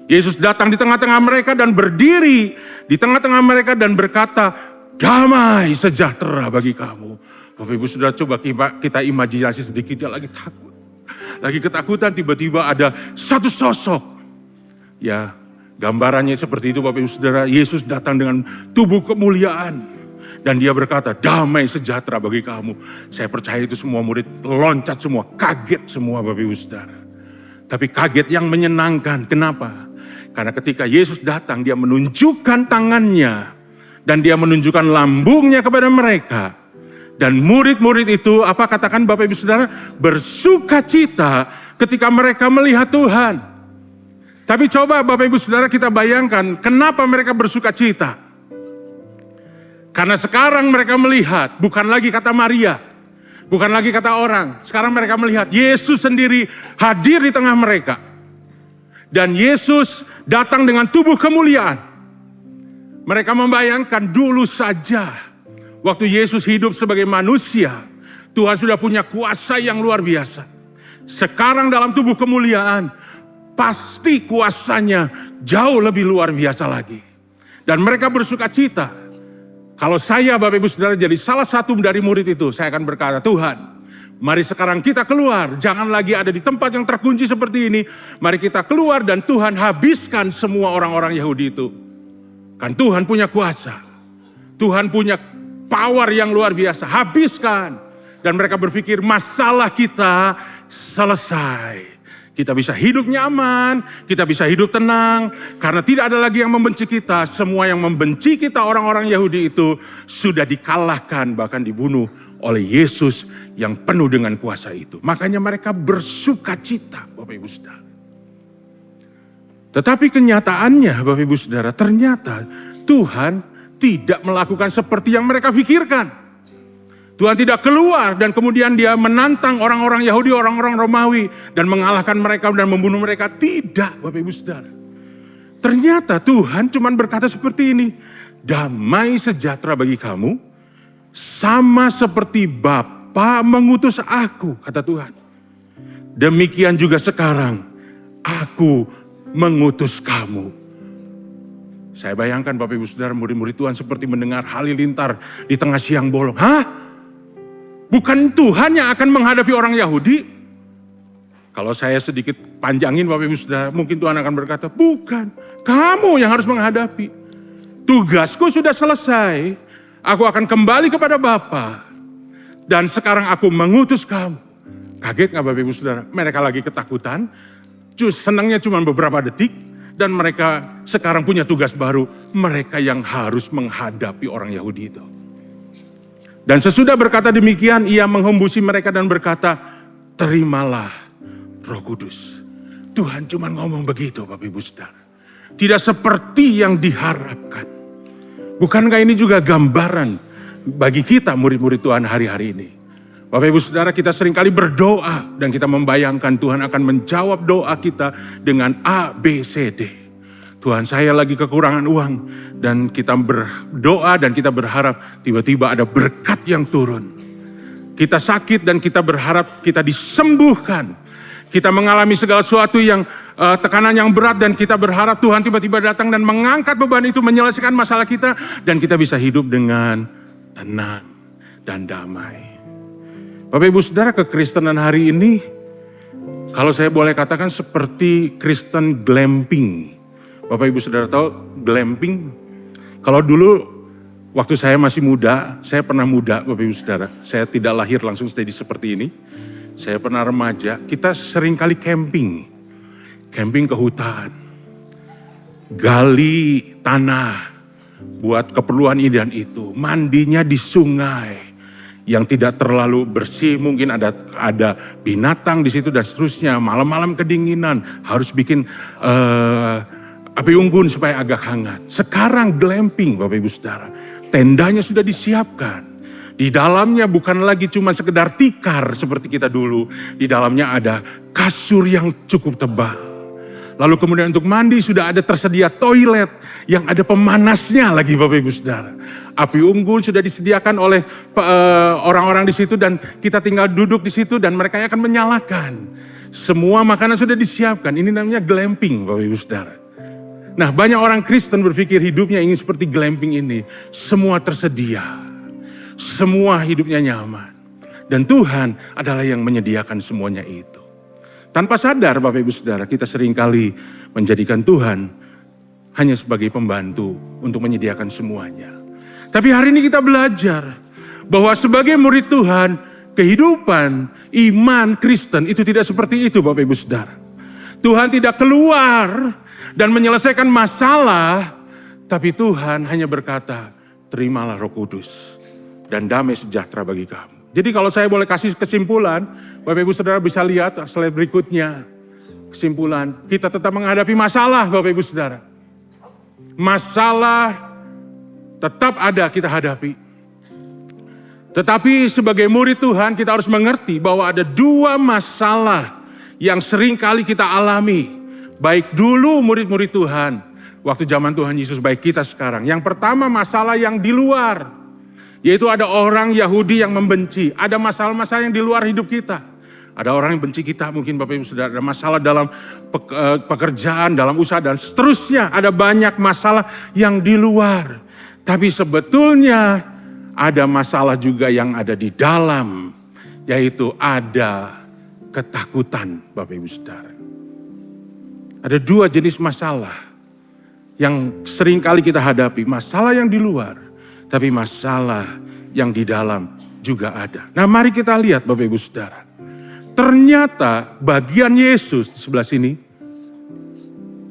Yesus datang di tengah-tengah mereka dan berdiri di tengah-tengah mereka dan berkata, damai sejahtera bagi kamu. Bapak Ibu Saudara, coba kita imajinasi sedikit, dia lagi takut. Lagi ketakutan, tiba-tiba ada satu sosok. Ya, gambarannya seperti itu Bapak Ibu Saudara. Yesus datang dengan tubuh kemuliaan. Dan dia berkata, damai sejahtera bagi kamu. Saya percaya itu semua murid loncat semua, kaget semua Bapak Ibu Saudara. Tapi kaget yang menyenangkan. Kenapa? Karena ketika Yesus datang, dia menunjukkan tangannya. Dan dia menunjukkan lambungnya kepada mereka. Dan murid-murid itu, apa katakan Bapak Ibu Saudara? Bersuka cita ketika mereka melihat Tuhan. Tapi coba Bapak Ibu Saudara kita bayangkan, kenapa mereka bersuka cita? Karena sekarang mereka melihat, bukan lagi kata Maria, bukan lagi kata orang. Sekarang mereka melihat Yesus sendiri hadir di tengah mereka. Dan Yesus datang dengan tubuh kemuliaan. Mereka membayangkan dulu saja, waktu Yesus hidup sebagai manusia, Tuhan sudah punya kuasa yang luar biasa. Sekarang dalam tubuh kemuliaan, pasti kuasanya jauh lebih luar biasa lagi. Dan mereka bersuka cita. Kalau saya Bapak Ibu Saudara jadi salah satu dari murid itu, saya akan berkata, Tuhan, mari sekarang kita keluar. Jangan lagi ada di tempat yang terkunci seperti ini. Mari kita keluar dan Tuhan habiskan semua orang-orang Yahudi itu. Kan Tuhan punya kuasa. Tuhan punya power yang luar biasa. Habiskan. Dan mereka berpikir masalah kita selesai. Kita bisa hidup nyaman, kita bisa hidup tenang. Karena tidak ada lagi yang membenci kita. Semua yang membenci kita orang-orang Yahudi itu sudah dikalahkan, bahkan dibunuh oleh Yesus yang penuh dengan kuasa itu. Makanya mereka bersuka cita, Bapak Ibu Saudara. Tetapi kenyataannya Bapak Ibu Saudara, ternyata Tuhan tidak melakukan seperti yang mereka pikirkan. Tuhan tidak keluar dan kemudian dia menantang orang-orang Yahudi, orang-orang Romawi dan mengalahkan mereka dan membunuh mereka. Tidak, Bapak Ibu Saudara. Ternyata Tuhan cuma berkata seperti ini, damai sejahtera bagi kamu sama seperti Bapa mengutus aku, kata Tuhan. Demikian juga sekarang aku mengutus kamu. Saya bayangkan Bapak Ibu Saudara, murid-murid Tuhan seperti mendengar halilintar di tengah siang bolong. Hah? Bukan Tuhan yang akan menghadapi orang Yahudi? Kalau saya sedikit panjangin Bapak Ibu Saudara, mungkin Tuhan akan berkata, bukan. Kamu yang harus menghadapi. Tugasku sudah selesai. Aku akan kembali kepada Bapa. Dan sekarang aku mengutus kamu. Kaget gak Bapak Ibu Saudara? Mereka lagi ketakutan. Senangnya cuma beberapa detik. Dan mereka sekarang punya tugas baru. Mereka yang harus menghadapi orang Yahudi itu. Dan sesudah berkata demikian, ia menghembusi mereka dan berkata, terimalah Roh Kudus. Tuhan cuma ngomong begitu Bapak Ibu Saudara. Tidak seperti yang diharapkan. Bukankah ini juga gambaran bagi kita murid-murid Tuhan hari-hari ini? Bapak Ibu Saudara, kita seringkali berdoa dan kita membayangkan Tuhan akan menjawab doa kita dengan A, B, C, D. Tuhan, saya lagi kekurangan uang dan kita berdoa dan kita berharap tiba-tiba ada berkat yang turun. Kita sakit dan kita berharap kita disembuhkan. Kita mengalami segala sesuatu yang tekanan yang berat dan kita berharap Tuhan tiba-tiba datang dan mengangkat beban itu, menyelesaikan masalah kita dan kita bisa hidup dengan tenang dan damai. Bapak Ibu Saudara, kekristenan hari ini kalau saya boleh katakan seperti Kristen glamping. Bapak Ibu Saudara tahu glamping? Kalau dulu waktu saya masih muda, saya pernah muda Bapak Ibu Saudara. Saya tidak lahir langsung jadi seperti ini. Saya pernah remaja, kita sering kali camping. Camping ke hutan. Gali tanah buat keperluan ini dan itu. Mandinya di sungai yang tidak terlalu bersih, mungkin ada binatang di situ dan seterusnya. Malam-malam kedinginan, harus bikin api unggun supaya agak hangat. Sekarang glamping Bapak Ibu Saudara. Tendanya sudah disiapkan. Di dalamnya bukan lagi cuma sekedar tikar seperti kita dulu. Di dalamnya ada kasur yang cukup tebal. Lalu kemudian untuk mandi sudah ada tersedia toilet yang ada pemanasnya lagi Bapak Ibu Saudara. Api unggun sudah disediakan oleh orang-orang di situ dan kita tinggal duduk di situ dan mereka akan menyalakan. Semua makanan sudah disiapkan. Ini namanya glamping Bapak Ibu Saudara. Nah, banyak orang Kristen berpikir hidupnya ingin seperti glamping ini. Semua tersedia. Semua hidupnya nyaman. Dan Tuhan adalah yang menyediakan semuanya itu. Tanpa sadar Bapak Ibu Saudara, kita seringkali menjadikan Tuhan hanya sebagai pembantu untuk menyediakan semuanya. Tapi hari ini kita belajar bahwa sebagai murid Tuhan, kehidupan iman Kristen itu tidak seperti itu Bapak Ibu Saudara. Tuhan tidak keluar dan menyelesaikan masalah, tapi Tuhan hanya berkata, terimalah Roh Kudus dan damai sejahtera bagi kamu. Jadi kalau saya boleh kasih kesimpulan, Bapak Ibu Saudara bisa lihat slide berikutnya. Kesimpulan, kita tetap menghadapi masalah Bapak Ibu Saudara. Masalah tetap ada kita hadapi. Tetapi sebagai murid Tuhan kita harus mengerti bahwa ada dua masalah yang sering kali kita alami. Baik dulu murid-murid Tuhan, waktu zaman Tuhan Yesus, baik kita sekarang. Yang pertama masalah yang di luar, yaitu ada orang Yahudi yang membenci. Ada masalah-masalah yang di luar hidup kita. Ada orang yang benci kita, mungkin Bapak Ibu Saudara, ada masalah dalam pekerjaan, dalam usaha dan seterusnya. Ada banyak masalah yang di luar. Tapi sebetulnya ada masalah juga yang ada di dalam, yaitu ada ketakutan Bapak Ibu Saudara. Ada dua jenis masalah yang sering kali kita hadapi. Masalah yang di luar, tapi masalah yang di dalam juga ada. Nah mari kita lihat Bapak Ibu Saudara. ternyata bagian Yesus di sebelah sini,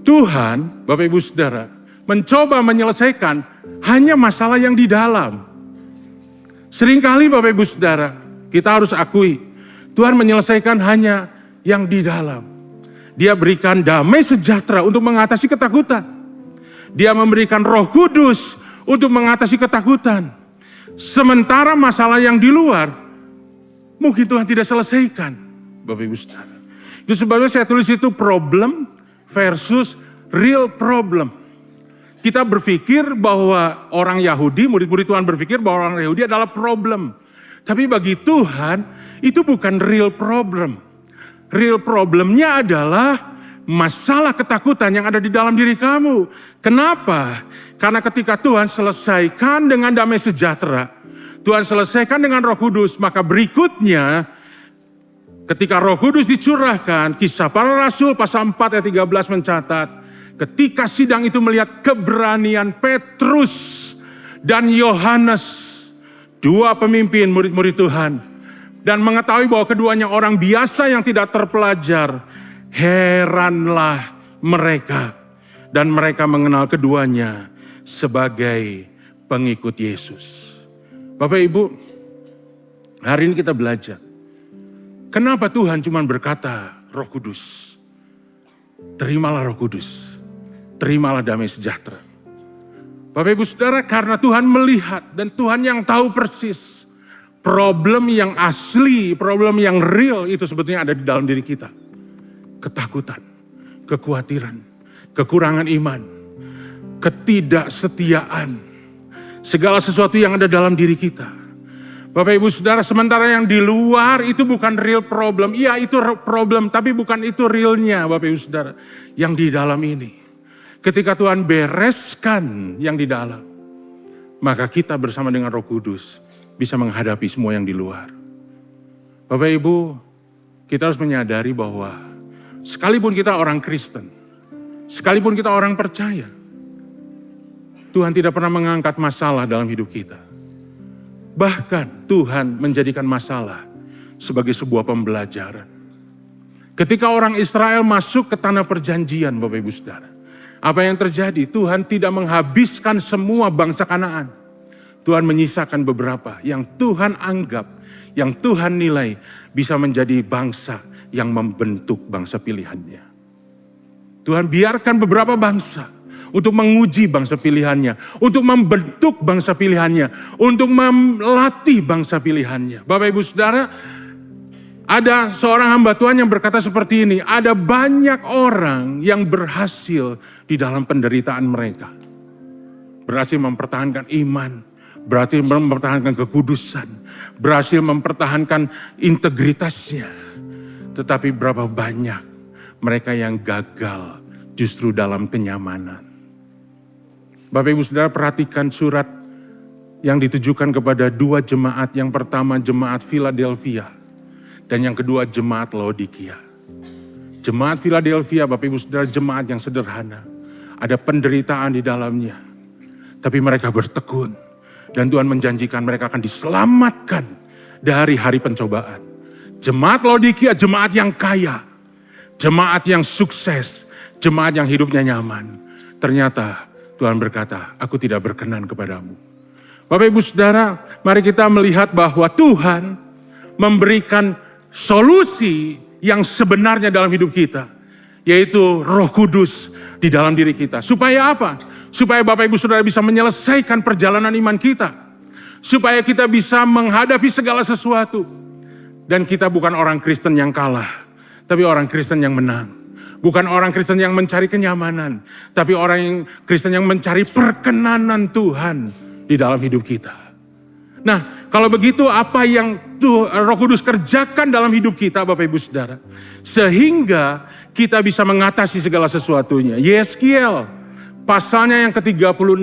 Tuhan, Bapak Ibu Saudara, mencoba menyelesaikan hanya masalah yang di dalam. Seringkali Bapak Ibu Saudara, kita harus akui, Tuhan menyelesaikan hanya yang di dalam. Dia berikan damai sejahtera untuk mengatasi ketakutan. Dia memberikan Roh Kudus untuk mengatasi ketakutan. Sementara masalah yang di luar, mungkin Tuhan tidak selesaikan, Bapak Ibu Saudara. Itu sebabnya saya tulis itu problem versus real problem. Kita berpikir bahwa orang Yahudi, murid-murid Tuhan berpikir bahwa orang Yahudi adalah problem. Tapi bagi Tuhan, itu bukan real problem. Real problemnya adalah masalah ketakutan yang ada di dalam diri kamu. Kenapa? Karena ketika Tuhan selesaikan dengan damai sejahtera, Tuhan selesaikan dengan Roh Kudus, maka berikutnya ketika Roh Kudus dicurahkan, Kisah Para Rasul pasal 4 ayat 13 mencatat, ketika sidang itu melihat keberanian Petrus dan Yohanes, dua pemimpin murid-murid Tuhan, dan mengetahui bahwa keduanya orang biasa yang tidak terpelajar, heranlah mereka. Dan mereka mengenal keduanya sebagai pengikut Yesus. Bapak Ibu, hari ini kita belajar. Kenapa Tuhan cuma berkata Roh Kudus? Terimalah Roh Kudus. Terimalah damai sejahtera. Bapak Ibu Saudara, karena Tuhan melihat dan Tuhan yang tahu persis problem yang asli, problem yang real itu sebetulnya ada di dalam diri kita. Ketakutan, kekhawatiran, kekurangan iman, ketidaksetiaan, segala sesuatu yang ada dalam diri kita. Bapak Ibu Saudara, sementara yang di luar itu bukan real problem. Iya itu problem, tapi bukan itu realnya Bapak Ibu Saudara. Yang di dalam ini. Ketika Tuhan bereskan yang di dalam, maka kita bersama dengan Roh Kudus bisa menghadapi semua yang di luar. Bapak Ibu, kita harus menyadari bahwa sekalipun kita orang Kristen, sekalipun kita orang percaya, Tuhan tidak pernah mengangkat masalah dalam hidup kita. Bahkan Tuhan menjadikan masalah sebagai sebuah pembelajaran. Ketika orang Israel masuk ke tanah perjanjian, Bapak Ibu Saudara, apa yang terjadi? Tuhan tidak menghabiskan semua bangsa Kanaan. Tuhan menyisakan beberapa yang Tuhan anggap, yang Tuhan nilai bisa menjadi bangsa yang membentuk bangsa pilihannya. Tuhan biarkan beberapa bangsa untuk menguji bangsa pilihannya, untuk membentuk bangsa pilihannya, untuk melatih bangsa pilihannya. Bapak Ibu Saudara, ada seorang hamba Tuhan yang berkata seperti ini, ada banyak orang yang berhasil di dalam penderitaan mereka. Berhasil mempertahankan iman, berhasil mempertahankan kekudusan, berhasil mempertahankan integritasnya. Tetapi berapa banyak mereka yang gagal justru dalam kenyamanan. Bapak Ibu Saudara, perhatikan surat yang ditujukan kepada dua jemaat. Yang pertama jemaat Philadelphia dan yang kedua jemaat Laodikia. Jemaat Philadelphia, Bapak Ibu Saudara, jemaat yang sederhana. Ada penderitaan di dalamnya. Tapi mereka bertekun. Dan Tuhan menjanjikan mereka akan diselamatkan dari hari pencobaan. Jemaat Laodikia, jemaat yang kaya. Jemaat yang sukses. Jemaat yang hidupnya nyaman. Ternyata Tuhan berkata, aku tidak berkenan kepadamu. Bapak Ibu Saudara, mari kita melihat bahwa Tuhan memberikan solusi yang sebenarnya dalam hidup kita. Yaitu Roh Kudus di dalam diri kita. Supaya apa? Supaya Bapak Ibu Saudara bisa menyelesaikan perjalanan iman kita. Supaya kita bisa menghadapi segala sesuatu. Dan kita bukan orang Kristen yang kalah. Tapi orang Kristen yang menang. Bukan orang Kristen yang mencari kenyamanan. Tapi orang Kristen yang mencari perkenanan Tuhan di dalam hidup kita. Nah, kalau begitu apa yang Roh Kudus kerjakan dalam hidup kita Bapak Ibu Saudara. Sehingga kita bisa mengatasi segala sesuatunya. Yeskiel pasalnya yang ke-36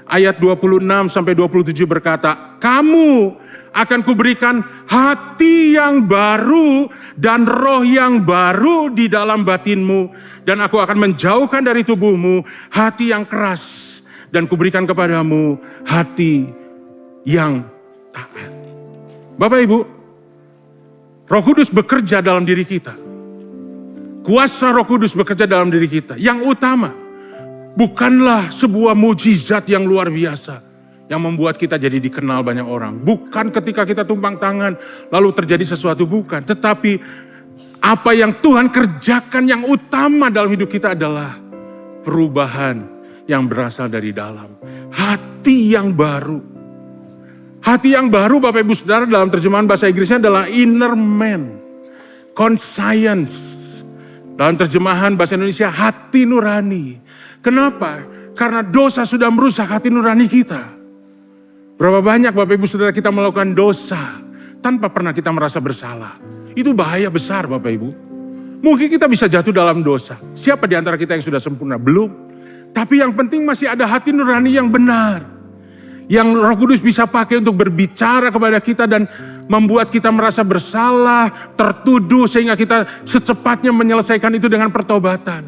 ayat 26 sampai 27 berkata, kamu akan kuberikan hati yang baru dan roh yang baru di dalam batinmu. Dan aku akan menjauhkan dari tubuhmu hati yang keras. Dan kuberikan kepadamu hati yang taat. Bapak Ibu, Roh Kudus bekerja dalam diri kita. Kuasa Roh Kudus bekerja dalam diri kita. Yang utama, bukanlah sebuah mujizat yang luar biasa yang membuat kita jadi dikenal banyak orang. Bukan ketika kita tumpang tangan lalu terjadi sesuatu, bukan. Tetapi apa yang Tuhan kerjakan yang utama dalam hidup kita adalah perubahan yang berasal dari dalam. Hati yang baru. Hati yang baru Bapak Ibu Saudara dalam terjemahan bahasa Inggrisnya adalah inner man. Conscience. Dalam terjemahan bahasa Indonesia hati nurani. Kenapa? Karena dosa sudah merusak hati nurani kita. Berapa banyak Bapak Ibu Saudara kita melakukan dosa tanpa pernah kita merasa bersalah. Itu bahaya besar Bapak Ibu. Mungkin kita bisa jatuh dalam dosa. Siapa di antara kita yang sudah sempurna? Belum. Tapi yang penting masih ada hati nurani yang benar. Yang Roh Kudus bisa pakai untuk berbicara kepada kita dan membuat kita merasa bersalah, tertuduh sehingga kita secepatnya menyelesaikan itu dengan pertobatan.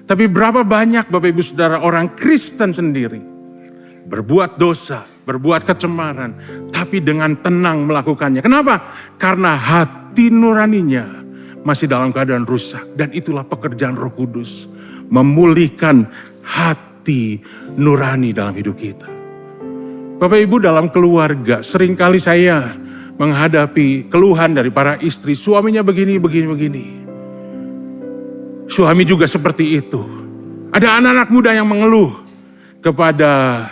Tapi berapa banyak Bapak Ibu Saudara orang Kristen sendiri berbuat dosa, berbuat kecemaran, tapi dengan tenang melakukannya. Kenapa? Karena hati nuraninya masih dalam keadaan rusak. Dan itulah pekerjaan Roh Kudus, memulihkan hati nurani dalam hidup kita. Bapak Ibu, dalam keluarga seringkali saya menghadapi keluhan dari para istri, suaminya begini. Suami juga seperti itu. Ada anak-anak muda yang mengeluh kepada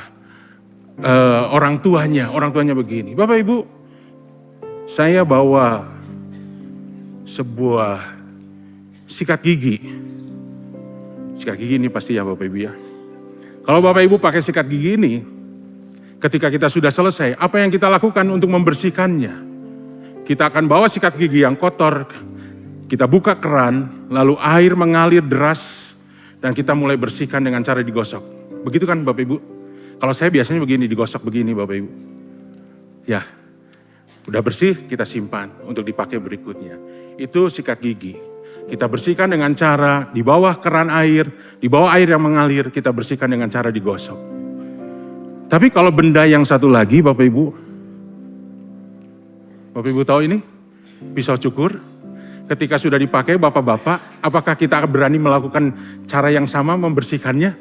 orang tuanya begini. Bapak Ibu, saya bawa sebuah sikat gigi. Sikat gigi ini pasti ya Bapak Ibu ya. Kalau Bapak Ibu pakai sikat gigi ini, ketika kita sudah selesai, apa yang kita lakukan untuk membersihkannya? Kita akan bawa sikat gigi yang kotor, kita buka keran, lalu air mengalir deras, dan kita mulai bersihkan dengan cara digosok. Begitu kan Bapak Ibu? Kalau saya biasanya begini, digosok begini Bapak Ibu. Ya, udah bersih, kita simpan untuk dipakai berikutnya. Itu sikat gigi. Kita bersihkan dengan cara di bawah keran air, di bawah air yang mengalir, kita bersihkan dengan cara digosok. Tapi kalau benda yang satu lagi Bapak Ibu tahu ini? Pisau cukur. Ketika sudah dipakai bapak-bapak, apakah kita berani melakukan cara yang sama membersihkannya?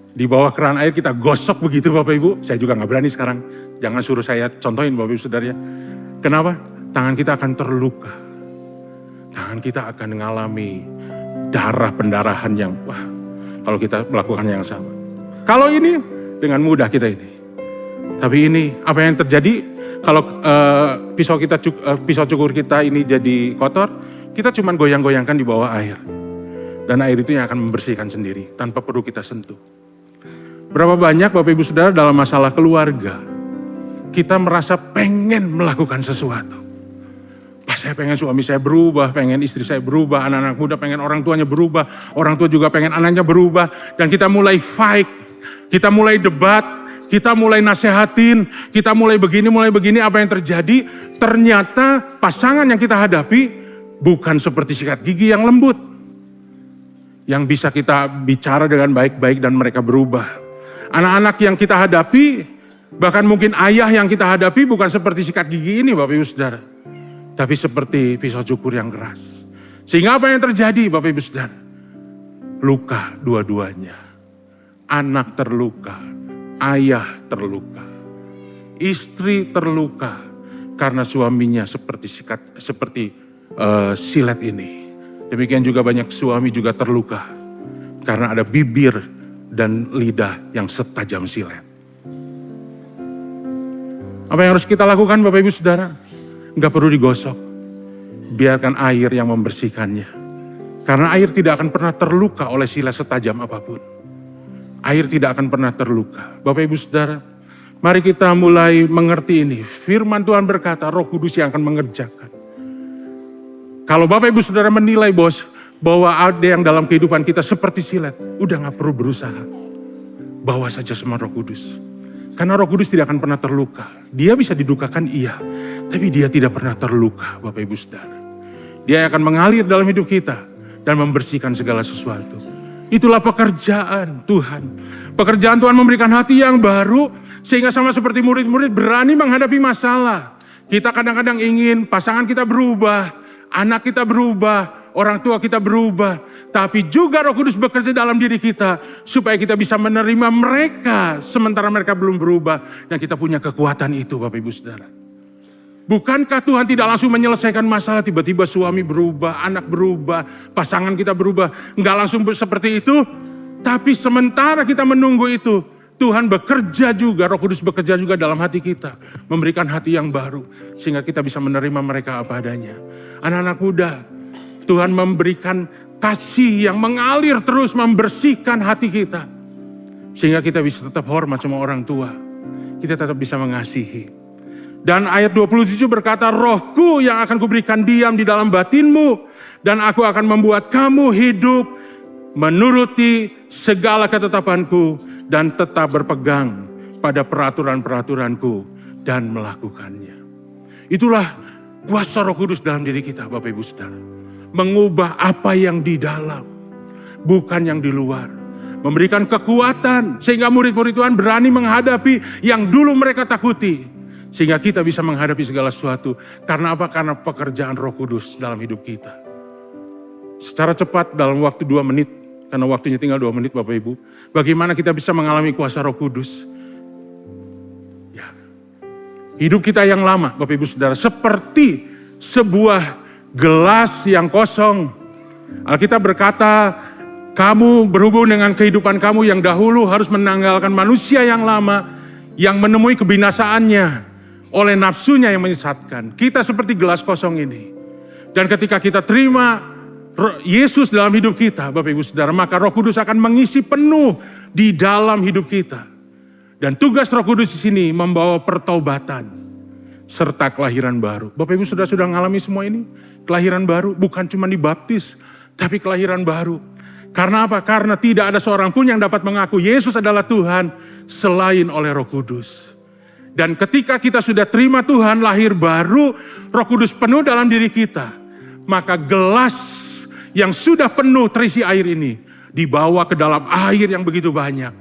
Di bawah keran air kita gosok begitu Bapak Ibu. Saya juga gak berani sekarang. Jangan suruh saya contohin Bapak Ibu Saudara. Kenapa? Tangan kita akan terluka. Tangan kita akan mengalami pendarahan yang kalau kita melakukan yang sama. Kalau ini dengan mudah kita ini. Tapi ini apa yang terjadi kalau pisau cukur kita ini jadi kotor, kita cuma goyang-goyangkan di bawah air. Dan air itu yang akan membersihkan sendiri tanpa perlu kita sentuh. Berapa banyak Bapak Ibu Saudara dalam masalah keluarga, kita merasa pengen melakukan sesuatu. Saya pengen suami saya berubah, pengen istri saya berubah, anak-anak muda pengen orang tuanya berubah, orang tua juga pengen anaknya berubah. Dan kita mulai fight, kita mulai debat, kita mulai nasehatin, kita mulai begini, apa yang terjadi? Ternyata pasangan yang kita hadapi bukan seperti sikat gigi yang lembut. Yang bisa kita bicara dengan baik-baik dan mereka berubah. Anak-anak yang kita hadapi, bahkan mungkin ayah yang kita hadapi bukan seperti sikat gigi ini Bapak Ibu Saudara. Tapi seperti pisau cukur yang keras. Sehingga apa yang terjadi Bapak Ibu Saudara? Luka dua-duanya. Anak terluka, ayah terluka, istri terluka karena suaminya seperti silet ini. Demikian juga banyak suami juga terluka karena ada bibir dan lidah yang setajam silet. Apa yang harus kita lakukan Bapak Ibu Saudara? Enggak perlu digosok, biarkan air yang membersihkannya. Karena air tidak akan pernah terluka oleh silet setajam apapun. Air tidak akan pernah terluka. Bapak Ibu Saudara, mari kita mulai mengerti ini. Firman Tuhan berkata, Roh Kudus yang akan mengerjakan. Kalau Bapak Ibu Saudara menilai bahwa ada yang dalam kehidupan kita seperti silet, udah gak perlu berusaha. Bawa saja sama Roh Kudus. Karena Roh Kudus tidak akan pernah terluka. Dia bisa didukakan iya, tapi dia tidak pernah terluka Bapak Ibu Saudara. Dia akan mengalir dalam hidup kita dan membersihkan segala sesuatu. Itulah pekerjaan Tuhan. Pekerjaan Tuhan memberikan hati yang baru sehingga sama seperti murid-murid berani menghadapi masalah. Kita kadang-kadang ingin pasangan kita berubah, anak kita berubah, orang tua kita berubah. Tapi juga Roh Kudus bekerja dalam diri kita supaya kita bisa menerima mereka sementara mereka belum berubah. Dan kita punya kekuatan itu Bapak Ibu Saudara. Bukankah Tuhan tidak langsung menyelesaikan masalah, tiba-tiba suami berubah, anak berubah, pasangan kita berubah. Enggak langsung seperti itu, tapi sementara kita menunggu itu, Tuhan bekerja juga, Roh Kudus bekerja juga dalam hati kita. Memberikan hati yang baru, sehingga kita bisa menerima mereka apa adanya. Anak-anak muda, Tuhan memberikan kasih yang mengalir terus membersihkan hati kita. Sehingga kita bisa tetap hormat sama orang tua. Kita tetap bisa mengasihi. Dan ayat 27 berkata, Rohku yang akan kuberikan diam di dalam batinmu. Dan aku akan membuat kamu hidup menuruti segala ketetapanku. Dan tetap berpegang pada peraturan-peraturanku dan melakukannya. Itulah kuasa Roh Kudus dalam diri kita Bapak Ibu Saudara. Mengubah apa yang di dalam, bukan yang di luar. Memberikan kekuatan sehingga murid-murid Tuhan berani menghadapi yang dulu mereka takuti. Sehingga kita bisa menghadapi segala sesuatu. Karena apa? Karena pekerjaan Roh Kudus dalam hidup kita. Secara cepat dalam waktu 2 menit. Karena waktunya tinggal 2 menit Bapak Ibu. Bagaimana kita bisa mengalami kuasa Roh Kudus? Ya. Hidup kita yang lama Bapak Ibu Saudara. Seperti sebuah gelas yang kosong. Alkitab berkata, kamu berhubung dengan kehidupan kamu yang dahulu harus menanggalkan manusia yang lama. Yang menemui kebinasaannya oleh nafsunya yang menyesatkan. Kita seperti gelas kosong ini. Dan ketika kita terima Yesus dalam hidup kita, Bapak Ibu Saudara, maka Roh Kudus akan mengisi penuh di dalam hidup kita. Dan tugas Roh Kudus di sini membawa pertobatan serta kelahiran baru. Bapak Ibu Saudara sudah mengalami semua ini? Kelahiran baru bukan cuma dibaptis, tapi kelahiran baru. Karena apa? Karena tidak ada seorang pun yang dapat mengaku Yesus adalah Tuhan selain oleh Roh Kudus. Dan ketika kita sudah terima Tuhan, lahir baru, Roh Kudus penuh dalam diri kita. Maka gelas yang sudah penuh terisi air ini dibawa ke dalam air yang begitu banyak.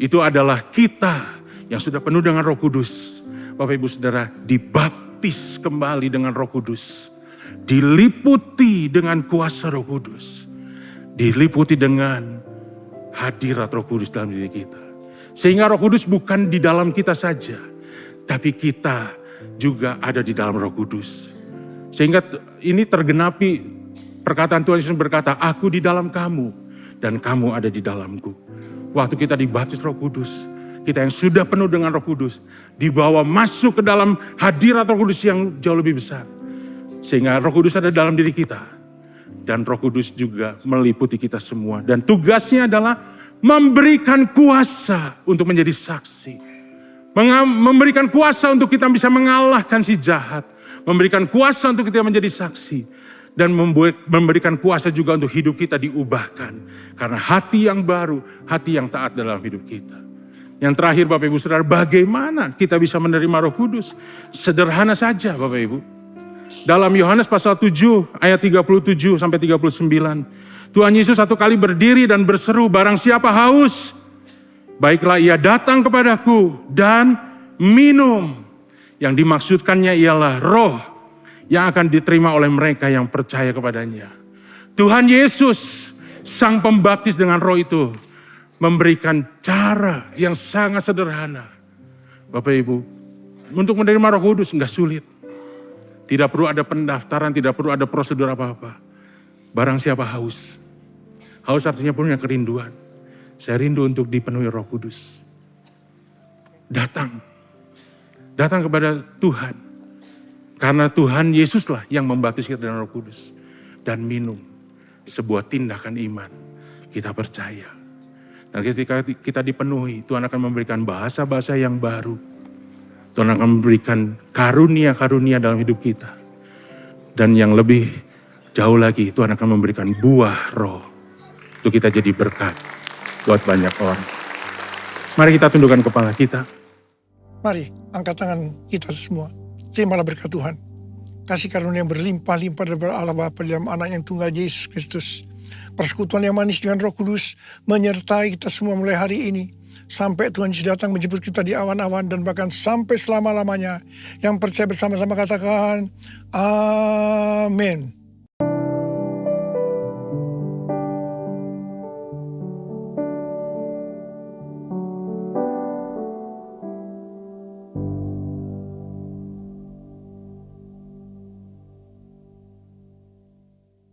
Itu adalah kita yang sudah penuh dengan Roh Kudus. Bapak Ibu Saudara, dibaptis kembali dengan Roh Kudus. Diliputi dengan kuasa Roh Kudus. Diliputi dengan hadirat Roh Kudus dalam diri kita. Sehingga Roh Kudus bukan di dalam kita saja, tapi kita juga ada di dalam Roh Kudus. Sehingga ini tergenapi perkataan Tuhan Yesus berkata, aku di dalam kamu dan kamu ada di dalamku. Waktu kita dibaptis Roh Kudus, kita yang sudah penuh dengan Roh Kudus, dibawa masuk ke dalam hadirat Roh Kudus yang jauh lebih besar. Sehingga Roh Kudus ada dalam diri kita. Dan Roh Kudus juga meliputi kita semua. Dan tugasnya adalah memberikan kuasa untuk menjadi saksi. Memberikan kuasa untuk kita bisa mengalahkan si jahat. Memberikan kuasa untuk kita menjadi saksi. Dan memberikan kuasa juga untuk hidup kita diubahkan. Karena hati yang baru, hati yang taat dalam hidup kita. Yang terakhir Bapak Ibu Saudara, bagaimana kita bisa menerima Roh Kudus? Sederhana saja Bapak Ibu. Dalam Yohanes pasal 7 ayat 37 sampai 39. Tuhan Yesus satu kali berdiri dan berseru, barang siapa haus, baiklah ia datang kepadaku dan minum. Yang dimaksudkannya ialah roh yang akan diterima oleh mereka yang percaya kepadanya. Tuhan Yesus, sang pembaptis dengan roh itu, memberikan cara yang sangat sederhana. Bapak Ibu, untuk menerima Roh Kudus enggak sulit. Tidak perlu ada pendaftaran, tidak perlu ada prosedur apa-apa. Barang siapa haus. Haus artinya punya kerinduan. Saya rindu untuk dipenuhi Roh Kudus. Datang. Datang kepada Tuhan. Karena Tuhan Yesuslah yang membaptis kita dengan Roh Kudus. Dan minum. Sebuah tindakan iman. Kita percaya. Dan ketika kita dipenuhi, Tuhan akan memberikan bahasa-bahasa yang baru. Tuhan akan memberikan karunia-karunia dalam hidup kita. Dan yang lebih jauh lagi, Tuhan akan memberikan buah roh. Untuk kita jadi berkat buat banyak orang. Mari kita tundukkan kepala kita. Mari angkat tangan kita semua. Terimalah berkat Tuhan. Kasih karunia yang berlimpah-limpah dari Allah Bapa dalam anak yang tunggal Yesus Kristus. Persekutuan yang manis dengan Roh Kudus menyertai kita semua mulai hari ini. sampai Tuhan Yesus datang menjemput kita di awan-awan dan bahkan sampai selama-lamanya. Yang percaya bersama-sama katakan amin.